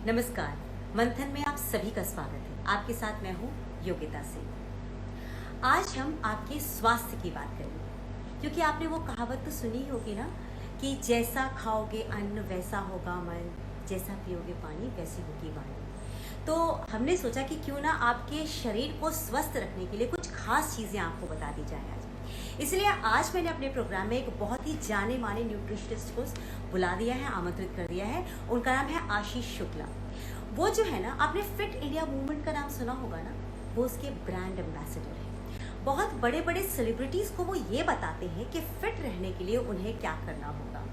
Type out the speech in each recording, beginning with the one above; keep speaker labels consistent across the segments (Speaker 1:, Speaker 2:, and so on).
Speaker 1: नमस्कार। मंथन में आप सभी का स्वागत है। आपके साथ मैं हूँ योगिता सिंह। आज हम आपके स्वास्थ्य की बात करेंगे, क्योंकि आपने वो कहावत तो सुनी ही होगी ना कि जैसा खाओगे अन्न वैसा होगा मन, जैसा पियोगे पानी वैसी होगी वाणी। तो हमने सोचा कि क्यों ना आपके शरीर को स्वस्थ रखने के लिए कुछ खास चीज़ें आपको बता दी जाए आज। इसलिए आज मैंने अपने प्रोग्राम में एक बहुत ही जाने माने न्यूट्रिशनिस्ट को बुला दिया है, आमंत्रित कर दिया है। उनका नाम है आशीष शुक्ला। वो जो है ना, आपने फिट इंडिया मूवमेंट का नाम सुना होगा ना, वो उसके ब्रांड एम्बेसडर है। बहुत बड़े बड़े सेलिब्रिटीज़ को वो ये बताते हैं कि फिट रहने के लिए उन्हें क्या करना होगा।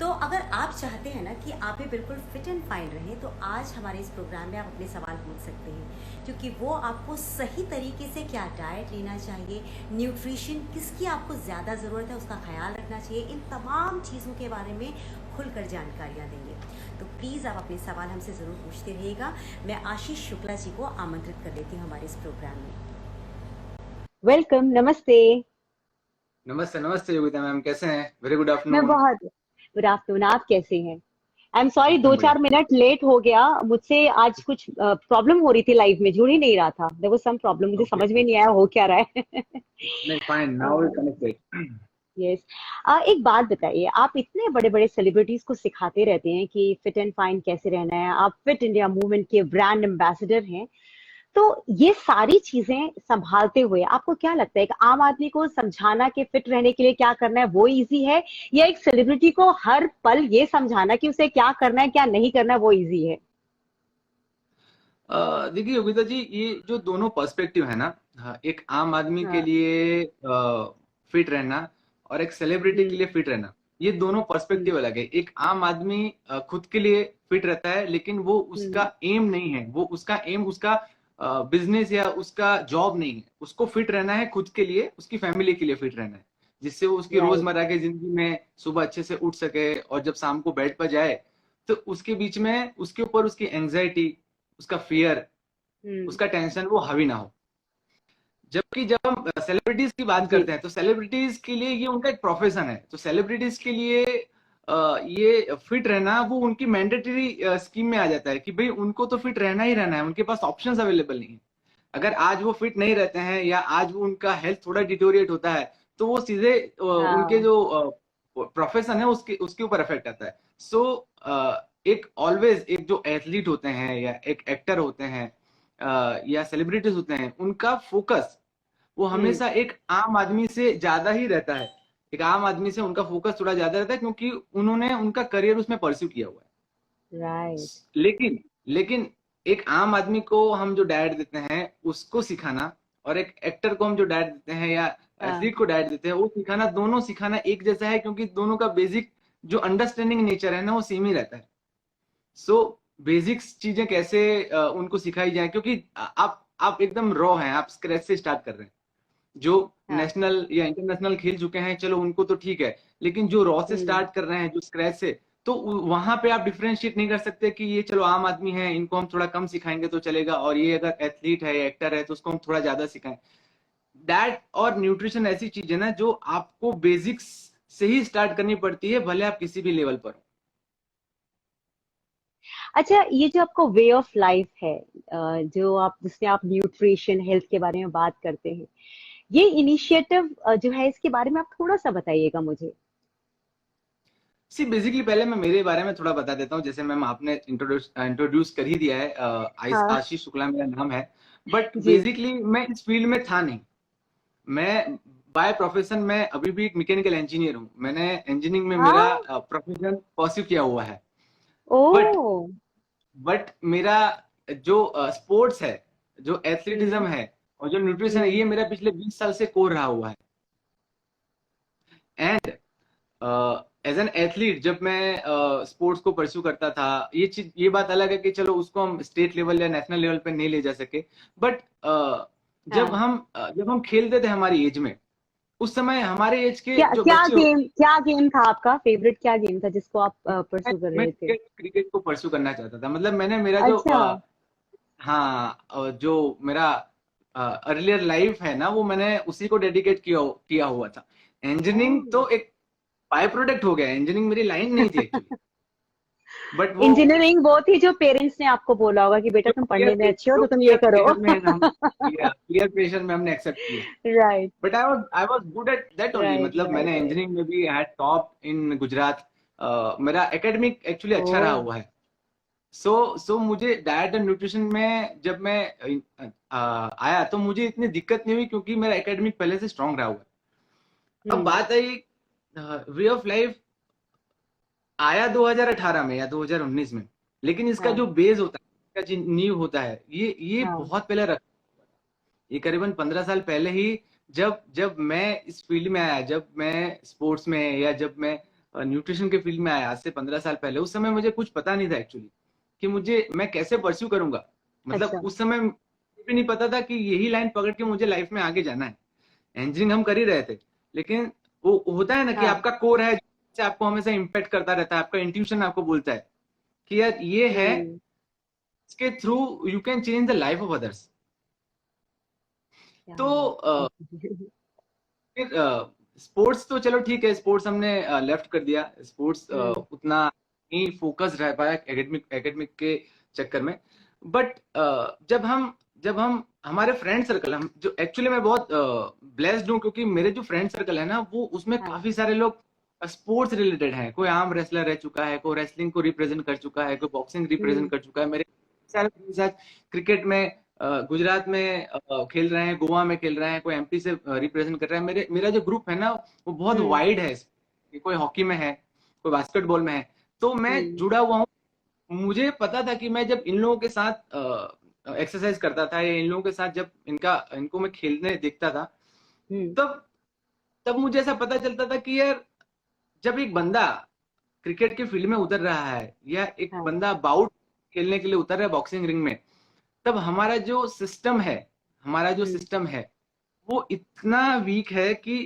Speaker 1: तो अगर आप चाहते हैं ना कि आप भी बिल्कुल फिट एंड फाइन रहें, तो आज हमारे इस प्रोग्राम में आप अपने सवाल पूछ सकते हैं, क्योंकि वो आपको सही तरीके से क्या डाइट लेना चाहिए, न्यूट्रिशन किसकी आपको ज़्यादा ज़रूरत है उसका ख्याल रखना चाहिए, इन तमाम चीज़ों के बारे में खुलकर जानकारियाँ देंगे। तो प्लीज़ आप अपने सवाल हमसे ज़रूर पूछते रहिएगा। मैं आशीष शुक्ला जी को आमंत्रित कर लेती हूँ हमारे इस प्रोग्राम में।
Speaker 2: वेलकम, नमस्ते।
Speaker 3: नमस्ते नमस्ते योगिता मैम, कैसे हैं? वेरी गुड
Speaker 2: मैं
Speaker 3: आफ्टरनून।
Speaker 2: बहुत गुड आफ्टरनून। आप कैसे हैं? आई एम सॉरी, दो
Speaker 3: एकदम बढ़िया।
Speaker 2: चार मिनट लेट हो गया मुझसे। आज कुछ प्रॉब्लम हो रही थी, लाइव में जुड़ ही नहीं रहा था। देयर वाज सम प्रॉब्लम, मुझे
Speaker 3: ओके,
Speaker 2: समझ में नहीं आया हो क्या रहा है।
Speaker 3: नहीं fine, now we connected.
Speaker 2: Yes. एक बात बताइए, आप इतने बड़े बड़े सेलिब्रिटीज को सिखाते रहते हैं कि फिट एंड फाइन कैसे रहना है, आप फिट इंडिया मूवमेंट के ब्रांड एम्बेसडर हैं, तो ये सारी चीजें संभालते हुए आपको क्या लगता है कि आम आदमी को समझाना कि फिट रहने के लिए क्या करना है वो इजी है, या एक सेलिब्रिटी को हर पल ये समझाना कि उसे क्या करना है क्या नहीं करना है वो इजी है?
Speaker 3: देखिए योगिता जी, ये जो दोनों पर्सपेक्टिव है ना, हाँ, एक आम आदमी के
Speaker 2: हाँ।
Speaker 3: लिए फिट रहना और एक सेलिब्रिटी के
Speaker 2: हम्म।
Speaker 3: लिए फिट रहना, ये दोनों
Speaker 2: हम्म।
Speaker 3: पर्सपेक्टिव अलग है। एक आम आदमी खुद के लिए फिट रहता है, लेकिन वो
Speaker 2: हम्म।
Speaker 3: उसका एम नहीं है, वो उसका एम उसका बिजनेस या उसका जॉब नहीं है। उसको फिट रहना है खुद के लिए, उसकी फैमिली के लिए फिट रहना है, जिससे वो उसकी
Speaker 2: राइट।
Speaker 3: रोजमर्रा की जिंदगी में सुबह अच्छे से उठ सके और जब शाम को बेड पर जाए तो उसके बीच में उसके ऊपर उसकी एंजाइटी, उसका फियर,
Speaker 2: हम्म।
Speaker 3: उसका टेंशन वो हावी ना हो। जबकि जब हम सेलिब्रिटीज की बात
Speaker 2: जी।
Speaker 3: करते हैं तो सेलिब्रिटीज के लिए ये उनका एक प्रोफेशन है। तो सेलिब्रिटीज के लिए ये फिट रहना वो उनकी मैंडेटरी स्कीम में आ जाता है कि भाई उनको तो फिट रहना ही रहना है, उनके पास ऑप्शंस अवेलेबल नहीं है। अगर आज वो फिट नहीं रहते हैं या आज वो उनका हेल्थ थोड़ा डिटोरिएट होता है तो वो सीधे उनके
Speaker 2: हाँ।
Speaker 3: जो प्रोफेशन है उसके उसके ऊपर इफेक्ट आता है। सो एक ऑलवेज एक जो एथलीट होते हैं या एक एक्टर होते हैं या सेलिब्रिटीज होते हैं, उनका फोकस वो
Speaker 2: हम्म।
Speaker 3: हमेशा एक आम आदमी से ज्यादा ही रहता है। एक आम आदमी से उनका फोकस थोड़ा ज्यादा रहता है, क्योंकि उन्होंने उनका करियर उसमें परस्यू किया हुआ है।
Speaker 2: राइट।
Speaker 3: लेकिन लेकिन एक आम आदमी को हम जो डाइट देते हैं उसको सिखाना, और एक एक्टर को हम जो डाइट देते हैं या
Speaker 2: हाँ।
Speaker 3: एथलीट को डाइट देते हैं वो सिखाना, दोनों सिखाना एक जैसा है, क्योंकि दोनों का बेसिक जो अंडरस्टैंडिंग नेचर है ना वो सेम ही रहता है। सो बेसिक्स चीजें कैसे उनको सिखाई जाए, क्योंकि आप एकदम रॉ हैं, आप स्क्रैच से स्टार्ट कर रहे हैं। जो
Speaker 2: हाँ।
Speaker 3: नेशनल या इंटरनेशनल खेल चुके हैं चलो उनको तो ठीक है, लेकिन जो रॉ से
Speaker 2: हम्म।
Speaker 3: स्टार्ट कर रहे हैं, जो स्क्रैच से, तो वहां पे आप डिफरेंशिएट नहीं कर सकते कि ये चलो आम आदमी है, इनको हम थोड़ा कम सिखाएंगे तो चलेगा, और ये अगर एथलीट है या एक्टर है तो उसको हम थोड़ा ज्यादा सिखाएं। दैट और न्यूट्रिशन ऐसी चीज है ना जो आपको बेसिक्स से ही स्टार्ट करनी पड़ती है, भले आप किसी भी लेवल पर हो।
Speaker 2: अच्छा, ये जो आपका वे ऑफ लाइफ है, जो आप जिसमें आप न्यूट्रिशन हेल्थ के बारे में बात करते हैं, ये इनिशिएटिव जो है इसके बारे में आप थोड़ा सा बताइएगा मुझे।
Speaker 3: सी बेसिकली पहले मैं मेरे बारे में थोड़ा बता देता हूँ। जैसे मैम आपने इंट्रोड्यूस कर ही दिया है,
Speaker 2: हाँ।
Speaker 3: आशीष शुक्ला मेरा नाम है। But
Speaker 2: ji.
Speaker 3: बेसिकली मैं इस फील्ड में था नहीं। मैं बाय प्रोफेशन मैं अभी भी एक मैकेनिकल इंजीनियर हूँ। मैंने इंजीनियरिंग में मेरा
Speaker 2: हाँ।
Speaker 3: प्रोफेशन परस्यू किया हुआ है।
Speaker 2: ओ।
Speaker 3: बट बट मेरा जो स्पोर्ट्स है, जो
Speaker 2: हम्म।
Speaker 3: एथलेटिज्म है और जो न्यूट्रिशन है,
Speaker 2: हम्म।
Speaker 3: ये मेरा पिछले 20 साल से कोर रहा हुआ है। एंड एज एन एथलीट जब मैं स्पोर्ट्स को परस्यू करता था, ये चीज ये बात अलग है कि चलो उसको हम स्टेट लेवल या नेशनल लेवल पे नहीं ले जा सके। बट
Speaker 2: हाँ।
Speaker 3: जब हम खेलते थे हमारी एज में, उस समय हमारे एज के
Speaker 2: क्या
Speaker 3: जो
Speaker 2: क्या
Speaker 3: बच्चे होते,
Speaker 2: गेम क्या गेम था आपका फेवरेट? क्या गेम था जिसको आप परस्यू कर
Speaker 3: मैं
Speaker 2: रहे थे?
Speaker 3: क्रिकेट क्रिकेट को परस्यू करना चाहता था। मतलब मैंने मेरा जो
Speaker 2: अच्छा।
Speaker 3: हाँ, जो मेरा अर्लियर लाइफ है ना वो मैंने उसी को डेडिकेट किया हुआ था। इंजीनियरिंग
Speaker 2: ओह।
Speaker 3: तो एक बाय प्रोडक्ट हो गया, इंजीनियरिंग मेरी लाइन नहीं थी एक्चुअली। बट वो
Speaker 2: इंजीनियरिंग वो थी जो पेरेंट्स ने आपको बोला होगा कि बेटा तुम पढ़ने में अच्छे हो तो तुम ये करो।
Speaker 3: पीयर प्रेशर में हमने एक्सेप्ट किया।
Speaker 2: Right
Speaker 3: but I was good at that only,
Speaker 2: right
Speaker 3: मतलब मैंने
Speaker 2: राइट।
Speaker 3: इंजीनियरिंग में भी हैड टॉप इन गुजरात। मेरा एकेडमिक एक्चुअली अच्छा रहा
Speaker 2: ओ
Speaker 3: हुआ है। सो मुझे डाइट एंड न्यूट्रिशन में जब मैं आया तो मुझे इतनी दिक्कत नहीं हुई, क्योंकि मेरा एकेडमिक पहले से स्ट्रांग रहा हुआ है। अब
Speaker 2: हम्म
Speaker 3: बात आई वे ऑफ लाइफ, आया 2018 में या 2019 में, लेकिन इसका
Speaker 2: हाँ
Speaker 3: जो बेस होता है, इसका जो नींव होता है, ये
Speaker 2: हाँ
Speaker 3: बहुत पहले रख, ये करीबन 15 साल पहले ही, जब जब मैं इस फील्ड में आया, जब मैं स्पोर्ट्स में, या जब मैं न्यूट्रिशन के फील्ड में आया आज से 15 साल पहले, उस समय मुझे कुछ पता नहीं था एक्चुअली कि मुझे मैं कैसे परस्यू करूंगा। मतलब
Speaker 2: अच्छा
Speaker 3: उस समय मुझे भी नहीं पता था कि यही लाइन पकड़ के मुझे लाइफ में आगे जाना है। इंजीनियरिंग हम कर ही रहे थे, लेकिन वो होता है ना कि
Speaker 2: हाँ
Speaker 3: आपका कोर है जो आपको हमेशा इम्पैक्ट करता रहता है, आपका इंट्यूशन आपको बोलता है कि यार ये है,
Speaker 2: हम्म
Speaker 3: इसके through you can change the life of others.
Speaker 2: क्या
Speaker 3: तो
Speaker 2: बात
Speaker 3: फिर स्पोर्ट्स तो चलो ठीक है, स्पोर्ट्स हमने लेफ्ट कर दिया, स्पोर्ट्स
Speaker 2: हम्म
Speaker 3: उतना ही फोकस रह पाया एकेडमिक एकेडमिक के चक्कर में। बट जब हम हमारे फ्रेंड सर्कल, हम जो एक्चुअली मैं बहुत ब्लेस्ड हूँ, क्योंकि मेरे जो फ्रेंड सर्कल है ना, वो उसमें
Speaker 2: हाँ
Speaker 3: काफी सारे लोग स्पोर्ट्स रिलेटेड हैं। कोई आर्म रेसलर रह चुका है, कोई रेसलिंग को रिप्रेजेंट कर चुका है, कोई बॉक्सिंग रिप्रेजेंट
Speaker 2: हम्म
Speaker 3: कर चुका है। मेरे सारे friends आज क्रिकेट में गुजरात में खेल रहे हैं, गोवा में खेल रहे हैं, कोई एमपी से रिप्रेजेंट कर रहा है। मेरा जो ग्रुप है ना, वो बहुत
Speaker 2: हम्म
Speaker 3: वाइड है। कोई हॉकी में है, कोई बास्केटबॉल में है, तो मैं
Speaker 2: हम्म
Speaker 3: जुड़ा हुआ हूँ। मुझे पता था कि मैं जब इन लोगों के साथ एक्सरसाइज करता था, या इन लोगों के साथ जब इनको मैं खेलने देखता था,
Speaker 2: हम्म
Speaker 3: तब तब मुझे ऐसा पता चलता था कि यार, जब एक बंदा क्रिकेट के फील्ड में उतर रहा है, या एक
Speaker 2: हाँ
Speaker 3: बंदा बाउट खेलने के लिए उतर रहा है बॉक्सिंग रिंग में, तब हमारा जो
Speaker 2: हम्म
Speaker 3: सिस्टम है वो इतना वीक है कि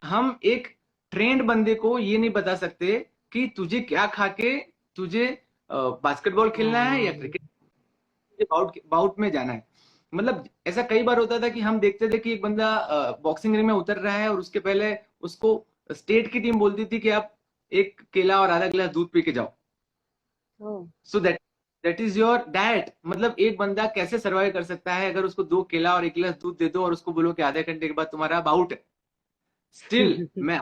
Speaker 3: हम एक ट्रेंड बंदे को ये नहीं बता सकते कि तुझे क्या खा के तुझे बास्केटबॉल खेलना है या
Speaker 2: हाँ
Speaker 3: क्रिकेट बाउट बाउट में जाना है। मतलब ऐसा कई बार होता था कि हम देखते थे कि एक बंदा बॉक्सिंग रिंग में उतर रहा है, और उसके पहले उसको स्टेट की टीम बोलती थी कि आप एक केला और आधा गिलास दूध पी के जाओ।
Speaker 2: Oh
Speaker 3: so that is your diet. मतलब एक बंदा कैसे सर्वाइव कर सकता है अगर उसको 2 केला और 1 गिलास दूध दे दो, और उसको बोलो कि आधे घंटे के बाद तुम्हारा बाउट है। स्टिल मैं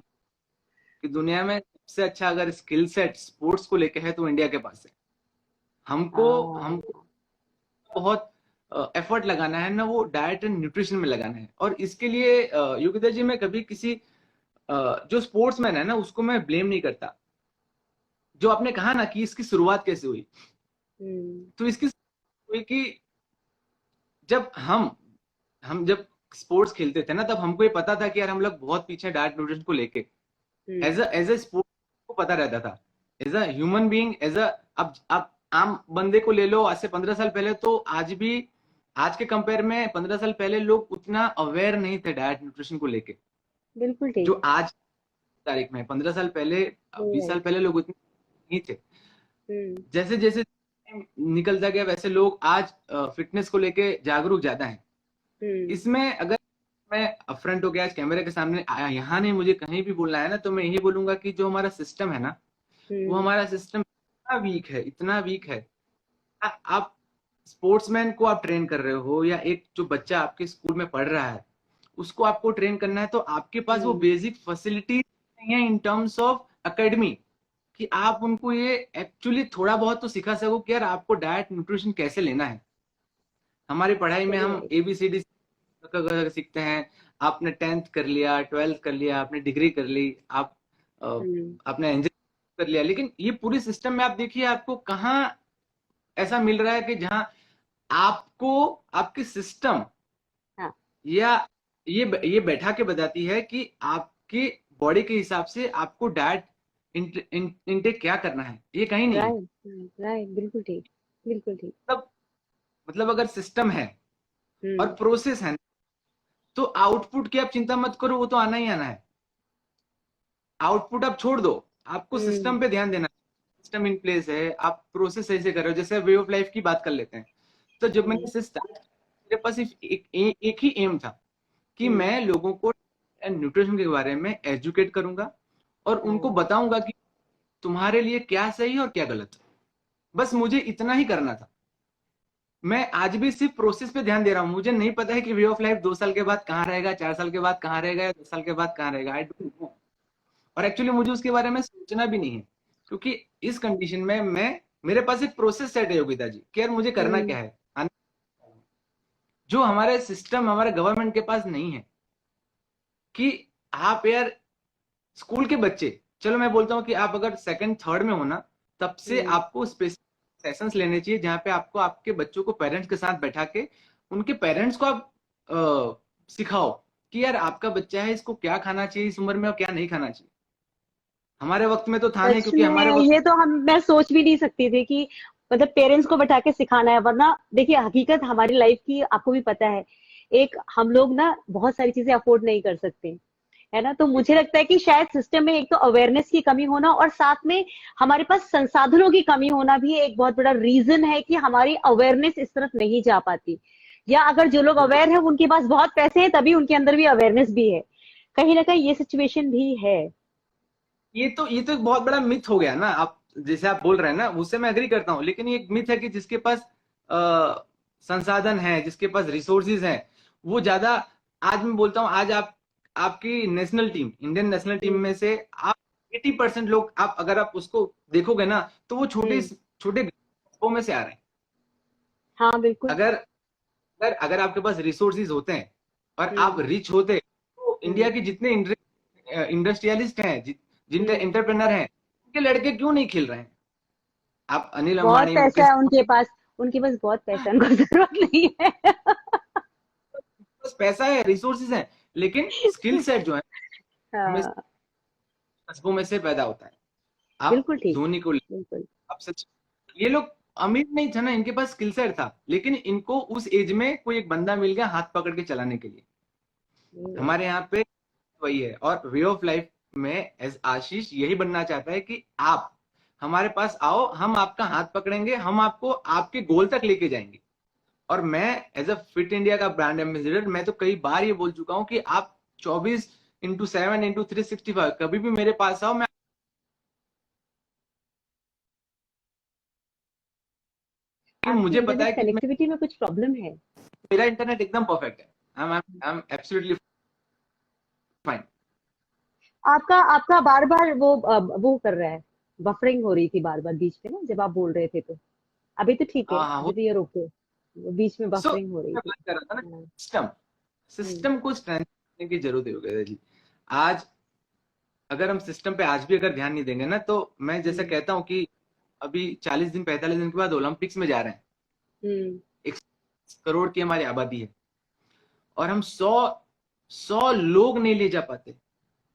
Speaker 3: कि दुनिया में सबसे अच्छा अगर स्किल सेट स्पोर्ट्स को लेके है तो इंडिया के पास है। हमको हमको
Speaker 2: हाँ
Speaker 3: बहुत एफर्ट लगाना है ना, वो डाइट एंड न्यूट्रिशन में लगाना है। और इसके लिए योगिता जी, मैं कभी किसी जो स्पोर्ट्समैन है ना, उसको मैं ब्लेम नहीं करता। जो आपने कहा ना कि इसकी शुरुआत कैसे हुई,
Speaker 2: हम्म
Speaker 3: तो इसकी हुई कि जब हम जब स्पोर्ट्स खेलते थे ना, तब हमको ये पता था कि यार हम लोग बहुत पीछे डाइट न्यूट्रिशन को लेके।
Speaker 2: हम्म
Speaker 3: एज ए स्पोर्ट को पता रहता था, as a human being, as a अब आम बंदे को ले लो, आज से 15 साल पहले, तो आज भी आज के कंपेयर में 15 साल पहले लोग उतना अवेयर नहीं थे डाइट न्यूट्रिशन को लेके,
Speaker 2: बिल्कुल
Speaker 3: जो
Speaker 2: ठीक।
Speaker 3: आज तारीख में 15 साल पहले, 20 साल
Speaker 2: राइट
Speaker 3: पहले लोग उतने नहीं थे।
Speaker 2: हम्म
Speaker 3: जैसे जैसे time निकलता गया, वैसे लोग आज फिटनेस को लेके जागरूक ज्यादा हैं।
Speaker 2: हम्म
Speaker 3: इसमें अगर मैं अपफ्रंट हो गया आज कैमरे के सामने आया, यहाँ नहीं मुझे कहीं भी बोलना है ना, तो मैं यही बोलूंगा कि जो हमारा सिस्टम है ना, वो
Speaker 2: हम्म
Speaker 3: हमारा सिस्टम इतना वीक है, इतना वीक है। आप स्पोर्ट्समैन को आप ट्रेन कर रहे हो, या एक जो बच्चा आपके स्कूल में पढ़ रहा है उसको आपको ट्रेन करना है, तो आपके पास वो
Speaker 2: हम्म
Speaker 3: बेसिक फैसिलिटी नहीं है इन टर्म्स ऑफ एकेडमी, कि आप उनको ये एक्चुअली थोड़ा बहुत तो सिखा सको कि यार आपको डाइट न्यूट्रिशन कैसे लेना है। हमारी पढ़ाई में हम
Speaker 2: राइट
Speaker 3: ABCD सीखते हैं। आपने 10th कर लिया, 12th कर लिया, आपने डिग्री कर ली, अ,
Speaker 2: हम्म
Speaker 3: आपने इंजीनियरिंग कर लिया, लेकिन ये पूरी सिस्टम में आप देखिए आपको कहाँ ऐसा मिल रहा है कि जहां आपको आपकी सिस्टम,
Speaker 2: हाँ
Speaker 3: या ये बैठा के बताती है कि आपकी बॉडी के हिसाब से आपको डाइट इनटेक क्या करना है, ये कहीं नहीं है।
Speaker 2: राइट राइट बिल्कुल ठीक बिल्कुल ठीक।
Speaker 3: मतलब अगर सिस्टम है और
Speaker 2: हम्म
Speaker 3: प्रोसेस है, तो आउटपुट की आप चिंता मत करो, वो तो आना ही आना है। आउटपुट आप छोड़ दो, आपको
Speaker 2: हम्म
Speaker 3: सिस्टम पे ध्यान देना है। सिस्टम इन प्लेस है, आप प्रोसेस सही से कर रहे हो। जैसे वे ऑफ लाइफ की बात कर लेते हैं, तो जब मैंने
Speaker 2: हम्म
Speaker 3: इसे स्टार्ट, मेरे पास सिर्फ एक ही एम था कि
Speaker 2: हम्म
Speaker 3: मैं लोगों को न्यूट्रिशन के बारे में एजुकेट करूंगा, और उनको
Speaker 2: हाँ
Speaker 3: बताऊंगा कि तुम्हारे लिए क्या सही और क्या गलत। बस मुझे इतना ही करना था। मैं आज भी सिर्फ प्रोसेस पे ध्यान दे रहा हूँ। मुझे नहीं पता है कि वे ऑफ लाइफ 2 साल के बाद कहाँ रहेगा, 4 साल के बाद कहाँ रहेगा, या 10 साल के बाद कहाँ रहेगा, आई डोंट नो। और एक्चुअली मुझे उसके बारे में सोचना भी नहीं है, क्योंकि इस कंडीशन में मैं, मेरे पास एक प्रोसेस सेट है योगिता जी, कि यार मुझे करना
Speaker 2: हम्म।
Speaker 3: क्या है, जो हमारे सिस्टम, हमारे गवर्नमेंट के पास नहीं है। कि आप यार, स्कूल के बच्चे, चलो मैं बोलता हूँ कि आप अगर सेकंड थर्ड में हो ना, तब से
Speaker 2: हम्म।
Speaker 3: आपको स्पेसिफिक सेशंस लेने चाहिए, जहाँ पे आपको आपके बच्चों को पेरेंट्स के साथ बैठा के, उनके पेरेंट्स को आप सिखाओ कि यार आपका बच्चा है, इसको क्या खाना चाहिए इस उम्र में और क्या नहीं खाना चाहिए। हमारे वक्त में तो था नहीं,
Speaker 2: सच
Speaker 3: क्योंकि हमारे
Speaker 2: में
Speaker 3: वक्त,
Speaker 2: ये तो हम मैं सोच भी नहीं सकती थी कि मतलब पेरेंट्स को बैठा के सिखाना है। वरना देखिए, हकीकत हमारी लाइफ की आपको भी पता है, एक हम लोग ना बहुत सारी चीजें अफोर्ड नहीं कर सकते, है ना। तो मुझे लगता है कि शायद सिस्टम में एक तो अवेयरनेस की कमी होना, और साथ में हमारे पास संसाधनों की कमी होना भी एक बहुत बड़ा रीजन है कि हमारी अवेयरनेस इस तरफ नहीं जा पाती। या अगर जो लोग
Speaker 3: बिल्कुल,
Speaker 2: अवेयर है उनके पास बहुत पैसे हैं, तभी उनके अंदर भी अवेयरनेस भी है। कहीं ना कहीं ये सिचुएशन भी है।
Speaker 3: ये तो एक बहुत बड़ा मिथ हो गया ना, आप जैसे आप बोल रहे हैं ना, उससे मैं एग्री करता हूँ, लेकिन ये एक मिथ है कि जिसके पास संसाधन है, जिसके पास रिसोर्सेज हैं, वो ज्यादा, आज मैं बोलता हूँ, आज आप, आपकी national team, Indian national team
Speaker 2: hmm.
Speaker 3: में से आप 80% लोग, आप अगर आप उसको देखोगे ना, तो वो छोटे
Speaker 2: हम्म।
Speaker 3: छोटे गांवों में से आ रहे हैं।
Speaker 2: हाँ, बिल्कुल।
Speaker 3: अगर अगर अगर आपके पास रिसोर्सेज होते हैं और आप
Speaker 2: हम्म।
Speaker 3: रिच होते, तो इंडिया
Speaker 2: हम्म।
Speaker 3: के जितने इंडस्ट्रियलिस्ट हैं, जितने
Speaker 2: हम्म।
Speaker 3: एंटरप्रेनर हैं, उनके लड़के क्यों नहीं खेल रहे हैं? आप अनिल
Speaker 2: बहुत
Speaker 3: अंबानी,
Speaker 2: पैसा
Speaker 3: मुकेश
Speaker 2: है
Speaker 3: अंबानी,
Speaker 2: उनके पास। उनके पास बहुत पैसा है, उनको जरूरत नहीं है।
Speaker 3: के पास पैसा है, रिसोर्सेज हैं, लेकिन स्किल सेट जो है, हमें
Speaker 2: हाँ,
Speaker 3: कस्बों में से पैदा होता है। आप
Speaker 2: बिल्कुल ठीक।
Speaker 3: धोनी को ले,
Speaker 2: बिल्कुल।
Speaker 3: आप सच, ये लोग अमीर नहीं थे ना, इनके पास स्किल सेट था, लेकिन इनको उस एज में कोई एक बंदा मिल गया हाथ पकड़ के चलाने के लिए।
Speaker 2: हम्म।
Speaker 3: हमारे यहाँ पे वही है, और वे ऑफ लाइफ में एज आशीष यही बनना चाहता है कि आप हमारे पास आओ, हम आपका हाथ पकड़ेंगे, हम आपको आपके गोल तक लेके जाएंगे। और मैं एज अ फिट इंडिया का ब्रांड एम्बेसडर, मैं तो कई बार ये बोल चुका हूँ कि आप 24x7x365 कभी भी मेरे पास आओ। मैं, कि
Speaker 2: आपकी
Speaker 3: मुझे पता है
Speaker 2: इंटरनेट
Speaker 3: कि मैं,
Speaker 2: कनेक्टिविटी में कुछ प्रॉब्लम है?
Speaker 3: मेरा इंटरनेट एकदम परफेक्ट है, आई एम एब्सोल्युटली फाइन।
Speaker 2: आपका आपका बार बार वो कर रहा है। बफरिंग हो रही थी बार बार बीच में ना, जब आप बोल रहे थे तो। अभी तो ठीक है,
Speaker 3: हाँ हाँ।
Speaker 2: अभी तो ये रोके। बीच में
Speaker 3: सो
Speaker 2: बफरिंग हो रही
Speaker 3: मैं
Speaker 2: थी।
Speaker 3: बात कर रहा था ना,
Speaker 2: हाँ।
Speaker 3: सिस्टम,
Speaker 2: हम्म।
Speaker 3: सिस्टम को स्ट्रेंथ करने की जरूरत है योगेश जी। आज अगर हम सिस्टम पे आज भी अगर ध्यान नहीं देंगे ना, तो मैं जैसे
Speaker 2: हम्म।
Speaker 3: कहता हूँ कि अभी 40 दिन 45 दिन के बाद ओलंपिक्स में जा रहे हैं।
Speaker 2: हम्म।
Speaker 3: 1 करोड़ की हमारी आबादी है, और हम 100 लोग नहीं ले जा पाते।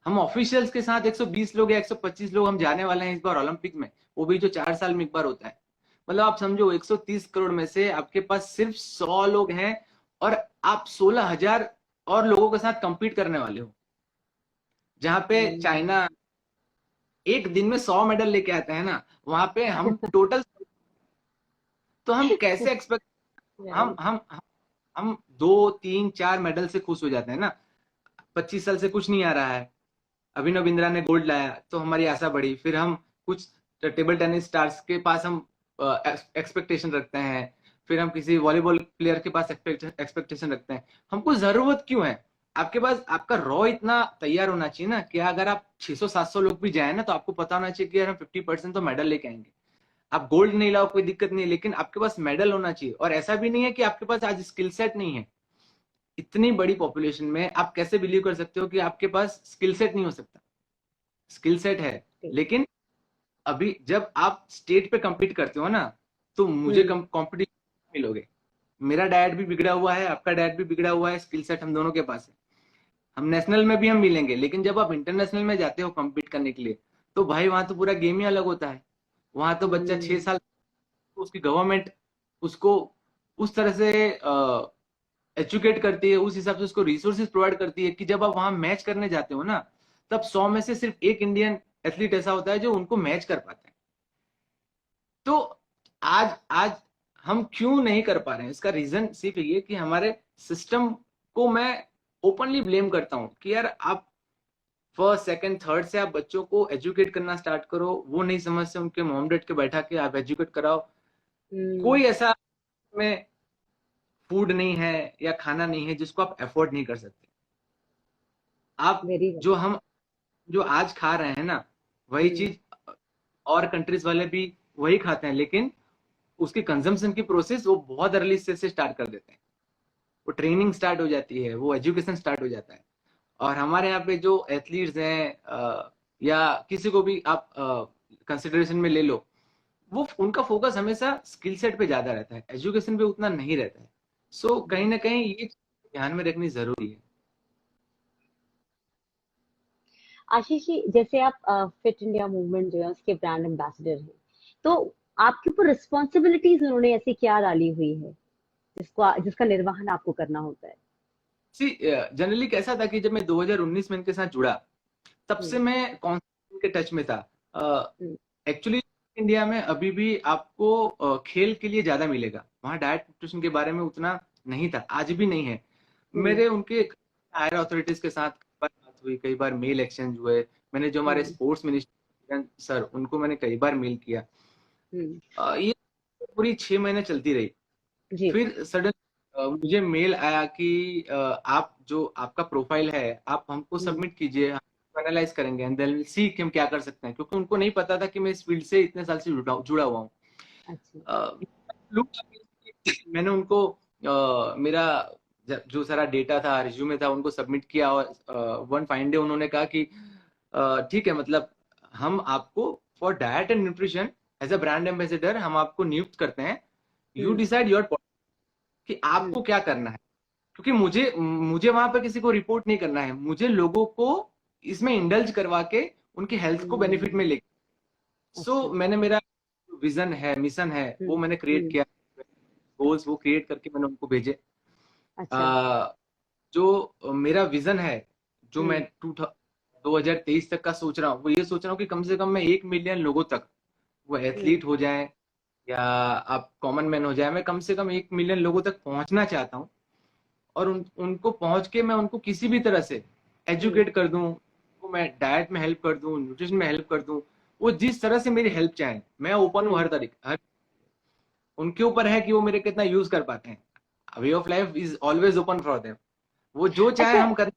Speaker 3: हम ऑफिशियल्स के साथ 120 लोग या 125 लोग हम जाने वाले हैं इस बार ओलंपिक में, वो भी जो 4 साल में एक बार होता है। मतलब आप समझो, 130 करोड़ में से आपके पास सिर्फ 100 लोग हैं, और आप 16,000 और लोगों के साथ compete करने वाले हो। जहां पे
Speaker 2: हम्म।
Speaker 3: चाइना एक दिन में 100 मेडल लेके आते हैं ना, वहां पे हम टोटल, तो हम कैसे एक्सपेक्ट, हम
Speaker 2: राइट।
Speaker 3: हम हम हम 2 3 4 मेडल से खुश हो जाते हैं ना। 25 साल से कुछ नहीं आ रहा है, अभिनव बिंद्रा ने गोल्ड लाया तो हमारी आशा बढ़ी, फिर हम कुछ टेबल टेनिस स्टार्स के पास हम एक्सपेक्टेशन रखते हैं, फिर हम किसी वॉलीबॉल प्लेयर के पास एक्सपेक्टेशन रखते हैं। हमको जरूरत क्यों है? आपके पास आपका रॉ इतना तैयार होना चाहिए ना, कि अगर आप 600 700 लोग भी जाए ना, तो आपको पता होना चाहिए कि यार हम 50% तो मेडल लेके आएंगे। आप गोल्ड नहीं लाओ कोई दिक्कत नहीं है, लेकिन आपके पास मेडल होना चाहिए। और ऐसा भी नहीं है कि आपके पास आज स्किल सेट नहीं है। इतनी बड़ी पॉपुलेशन में आप कैसे बिलीव कर सकते हो कि आपके पास स्किल सेट नहीं हो सकता? स्किल सेट है,
Speaker 2: ठीक।
Speaker 3: लेकिन अभी जब आप स्टेट पे compete करते हो ना, तो मुझे
Speaker 2: हम्म।
Speaker 3: कंपटीशन मिलोगे। मेरा डायट भी बिगड़ा हुआ है, आपका डायट भी बिगड़ा हुआ है, स्किल सेट हम दोनों के पास है। हम नेशनल में भी हम मिलेंगे, लेकिन जब आप इंटरनेशनल में जाते हो compete करने के लिए, तो भाई वहां तो पूरा गेम ही अलग होता है। वहां तो बच्चा
Speaker 2: हम्म।
Speaker 3: 6 साल, उसकी गवर्नमेंट उसको उस तरह से एजुकेट करती है, उस हिसाब से उसको रिसोर्सेज प्रोवाइड करती है, कि जब आप वहां मैच करने जाते हो ना, तब 100 में से सिर्फ एक इंडियन एथलीट ऐसा होता है जो उनको मैच कर पाता है। तो आज आज हम क्यों नहीं कर पा रहे हैं? इसका रीजन सिर्फ ये कि हमारे सिस्टम को मैं ओपनली ब्लेम करता हूं, कि यार आप फर्स्ट सेकंड थर्ड से आप बच्चों को एजुकेट करना स्टार्ट करो, वो नहीं समझते उनके मॉम डैड के बैठा के आप एजुकेट कराओ। कोई ऐसा में फूड नहीं है या खाना नहीं है जिसको आप अफोर्ड नहीं कर सकते। आप
Speaker 2: वेरी
Speaker 3: जो आज खा रहे हैं ना, वही चीज और कंट्रीज वाले भी वही खाते हैं, लेकिन उसकी कंजम्पशन की प्रोसेस वो बहुत अर्ली स्टेज से स्टार्ट कर देते हैं। वो ट्रेनिंग स्टार्ट हो जाती है, वो एजुकेशन स्टार्ट हो जाता है। और हमारे यहाँ पे जो एथलीट्स हैं या किसी को भी आप कंसिडरेशन में ले लो, वो उनका फोकस हमेशा स्किल सेट पे ज्यादा रहता है, एजुकेशन पे उतना नहीं रहता है। सो कहीं ना कहीं ये ध्यान में रखनी जरूरी है।
Speaker 2: आशीष जी, जैसे आप फिट इंडिया मूवमेंट जो है उसके ब्रांड एम्बेसडर हैं, तो आपके ऊपर रिस्पॉन्सिबिलिटीज उन्होंने ऐसी क्या डाली हुई है जिसका निर्वहन आपको करना होता है?
Speaker 3: जनरली कैसा था कि जब मैं 2019 में इनके साथ जुड़ा, तब से मैं कॉन्स्टेंट के टच में था। एक्चुअली इंडिया में अभी भी आपको खेल के लिए ज्यादा मिलेगा, वहाँ डाइट न्यूट्रिशन के बारे में उतना नहीं था, आज भी नहीं है। मेरे उनके हायर अथॉरिटीज के साथ बात हुई, कई बार मेल एक्सचेंज हुए। मैंने जो हमारे स्पोर्ट्स मिनिस्टर सर, उनको मैंने कई बार मेल किया। ये पूरी 6 महीने चलती रही। फिर सडन मुझे मेल आया कि आप जो आपका प्रोफाइल है आप हमको सबमिट कीजिए, हम एनालाइज करेंगे एंड देन सी कि हम क्या कर सकते हैं, क्योंकि उनको नहीं पता था कि मैं इस फील्ड से इतने साल से जुड़ा हुआ हूँ। मैंने उनको मेरा जो सारा डेटा था, रिज्यूमे था, उनको सबमिट किया। और वन फाइन डे उन्होंने कहा कि ठीक है, मतलब हम आपको for diet and nutrition as a brand ambassador हम आपको नियुक्त करते हैं, यू डिसाइड योर कि आपको क्या करना है। क्योंकि मुझे वहां पर किसी को रिपोर्ट नहीं करना है, मुझे लोगों को इसमें इंडल्ज करवा के उनकी हेल्थ को बेनिफिट में लेके। सो मैंने मेरा विजन है, मिशन है, वो मैंने क्रिएट किया, गोल्स वो क्रिएट करके मैंने उनको भेजे। जो मेरा विजन है, जो मैं 2023 तक का सोच रहा हूँ, वो ये सोच रहा हूँ कि कम से कम मैं 1 मिलियन लोगों तक, वो एथलीट हो जाए या आप कॉमन मैन हो जाए, मैं कम से कम 1 मिलियन लोगों तक पहुंचना चाहता हूँ। और उनको पहुंच के मैं उनको किसी भी तरह से एजुकेट कर दूं, तो मैं डाइट में हेल्प कर दूं, न्यूट्रिशन में हेल्प कर दूं, वो जिस तरह से मेरी हेल्प चाहें, मैं ओपन हूँ हर तरीके। उनके ऊपर है कि वो मेरे कितना यूज कर पाते हैं। Way of life is always open for them, वो जो चाहे हम कर।